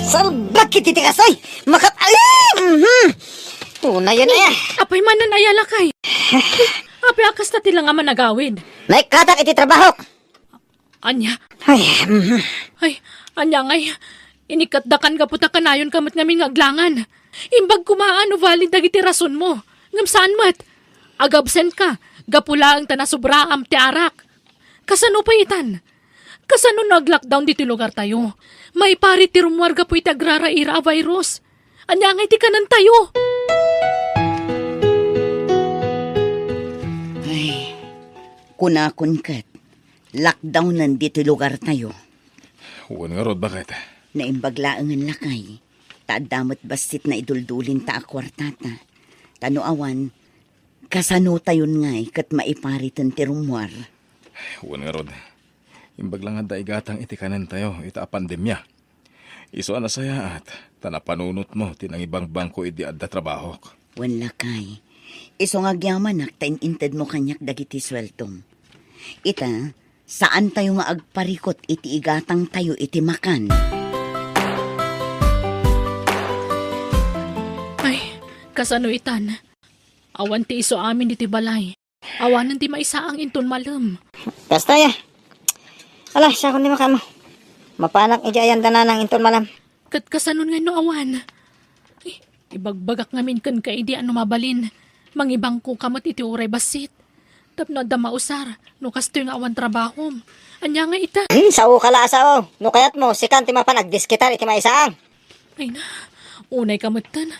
Salbak kiti kasoy! Makatalim! Una yan eh. Apay manan ayala kay. Apay akas na tila nga managawid. Naikatak iti trabaho. Anya, Ay, ay, anya ngay. Inikatdakan ka puta kanayon kamot ngamin ngaglangan. Imbag kumaan o valid dagiti rason mo. Ngam saan mat? Agabsent ka. Gapula ang tanasubra am ti arak. Kasano pa itan? Kasano nag-lockdown diti lugar tayo? May pari ti rumwarga po iti agraraira a virus. Anya ngay ti kanan tayo. Ay, kunakon kat. Lockdown nandito lugar tayo. Uwan nga rod, bakit? Naimbaglaangan lakay. Taadamot basit na iduldulin ta akwartata. Tanuawan, kasano tayon ngay kat maiparitan ti rumwar. Uwan nga rod. Imbag lang nga daigatang itikanan tayo, ita a pandemya. Iso na saya at tanapanunot mo tinang ibang bangko idi adda trabaho. Wan lakay. Iso nga gyaman tainintad mo kanyak dagiti sweltong. Ita, saan tayo nga agparikot iti igatang tayo iti makan? Kasano itan? Awan ti iso amin iti balay. Awanan ti maisa ang inton malam. basta ya. Ala, siya kundi makamo. Mapanak ijayan dana ng inton malam. Kat kasanon nga no awan. Ay, ibagbagak ngamin kan ka idi ano mabalin. Mangibang ko kamot iti uray basit. Tapno da mausar. No kasto yung awan trabaho. Anya nga ita. Sa ukala sao. No kayat mo, sikan ti mapanagdiskitar iti maisaang. Ay na, unay kamutan.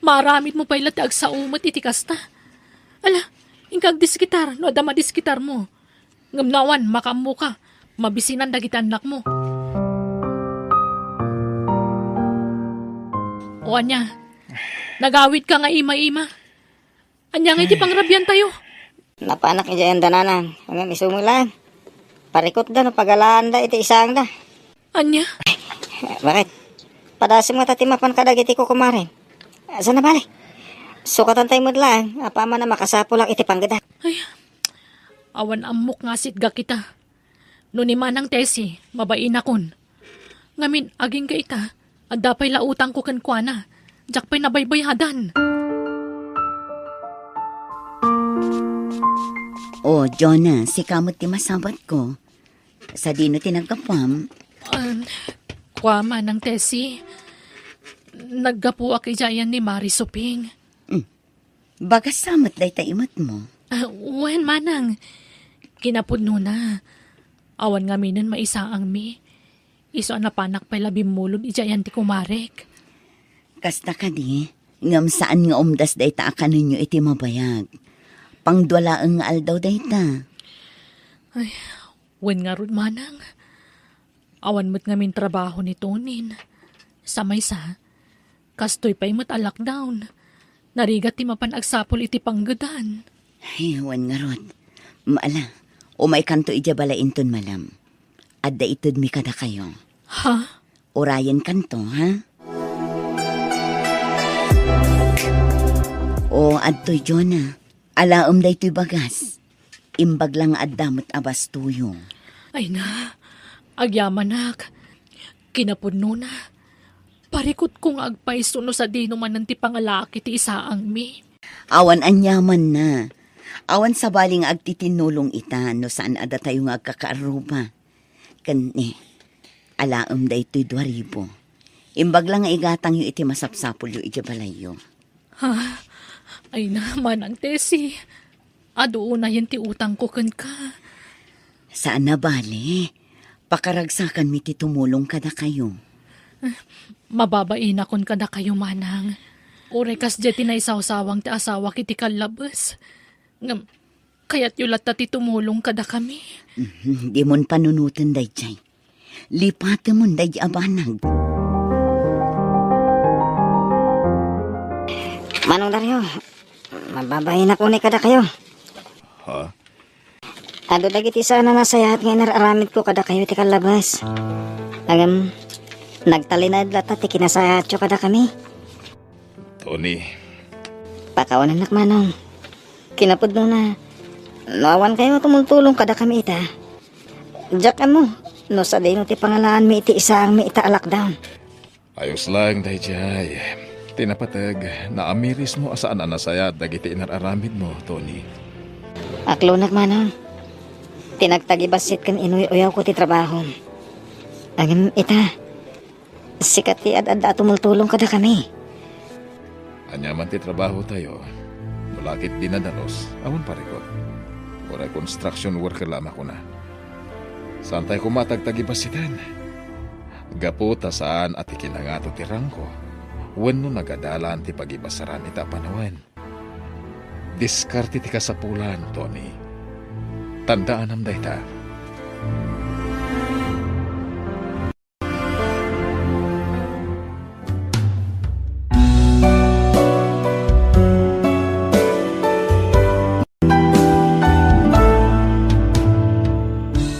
Maramit mo pala ti agsaumot iti kasta. Ala, ingkag diskitar, no adama diskitar mo. Ngamnawan, makamu ka. Mabisinan dagiti anak mo. O anya, nagawid ka nga ima-ima. Anya nga iti pangrabyan tayo. Napanak ijayan dananan. Hanggang isumulan. Parikot da no pagalaan da iti isang da. Anya, Bakit? Padasim mo tatimapan ka dagiti ko kumarin. Saan na bali? Sukatan tayo mo lang. Apa man na makasapo lang iti panggada. ay, awan amok nga sitga kita. No ni manang tesi, mabain akon. Ngamin, aging ka ita, at dapay lautang ko kankwana. Jak pa'y nabaybayhadan. O, Jonah, si kamot ti masabat ko. Sa dino tinagkapam, Kwama ng tesi. Naggapu ak ijayan ni Mari Suping. bagas samot day taimat mo. Wen manang. Kinapudno na. Awan nga minon maisa ang mi. Iso napanak pa'y labing mulod ijayan ti kumarek. Kasta ka di, ngam saan nga umdas day ta ka ninyo iti mabayag. Pangdwala ang aldaw day ta. Wen nga rod manang. Awan mo't nga min trabaho ni Tonin. Sa maysa, kastoy pa'y mo't a lockdown. Narigat ti mapanagsapol iti panggadan. Ay, wan nga rod. Maala, umay kanto ijabala inton malam. Adda itod mi kada kayo. Ha? Orayan kanto, ha? O, adtoy Jonah. Alaom day to'y bagas. Imbag lang addamot abas tuyo. Ay na, agyamanak. Kinapudno na. Parikot kong agpaiso no sa dino man ti pangalaki ti isaang mi. Awan anyaman na. Awan sa baling agtitinulong ita no saan ada tayo nga agkakaaruba. Kani, alaom day to'y 2,000. Imbag lang nga igatang yu iti masapsapol yu ijabalayo. Ha? Ay naman ang tesi. Ado na yan ti utang ko kan ka. Saan na bale? Pakaragsakan mi ti tumulong kada kayo. Mababain akon ka na kayo manang. Uray kas jeti na isaw-sawang ti asawa kiti kalabas. Ngam, kaya't yulat ti tumulong kada kami. Di mon panunutan day jay. Lipate mon day abanag. Manong Dario, mababahin ako ni kada kayo. Ha? Ado dagiti sana nasayahat nga nararamid ko kada kayo ti kalabas. Agam, nagtalinad lata ti kinasayahat ko kada kami. Tony, Pakawanan nak manong. Kinapod mo na. Nawan kayo tumultulong kada kami ita. Diyak mo, no sa dino ti pangalaan mi iti isa ang mi ita lockdown. ayos lang dayjay. Tinapatag, naamiris mo asaan na nasayat dagiti inararamid mo, Tony. Aklo nak manong. Tinagtagibasit kan inuy-uyaw ko ti trabaho. Agam ita. Sikat ti ad-ad tumultulong kada kami. Anyaman ti trabaho tayo. Mulakit dinadalos, awan parikot. Oray construction worker lama ko na. Saan tayo kumatagtagibasitan? Gapo ta saan at ikinangato ti rangko. Wenno nagadalan ti pagibasaran ita panawan. Diskarte ti kasapulan, Tony. Tandaan am dayta.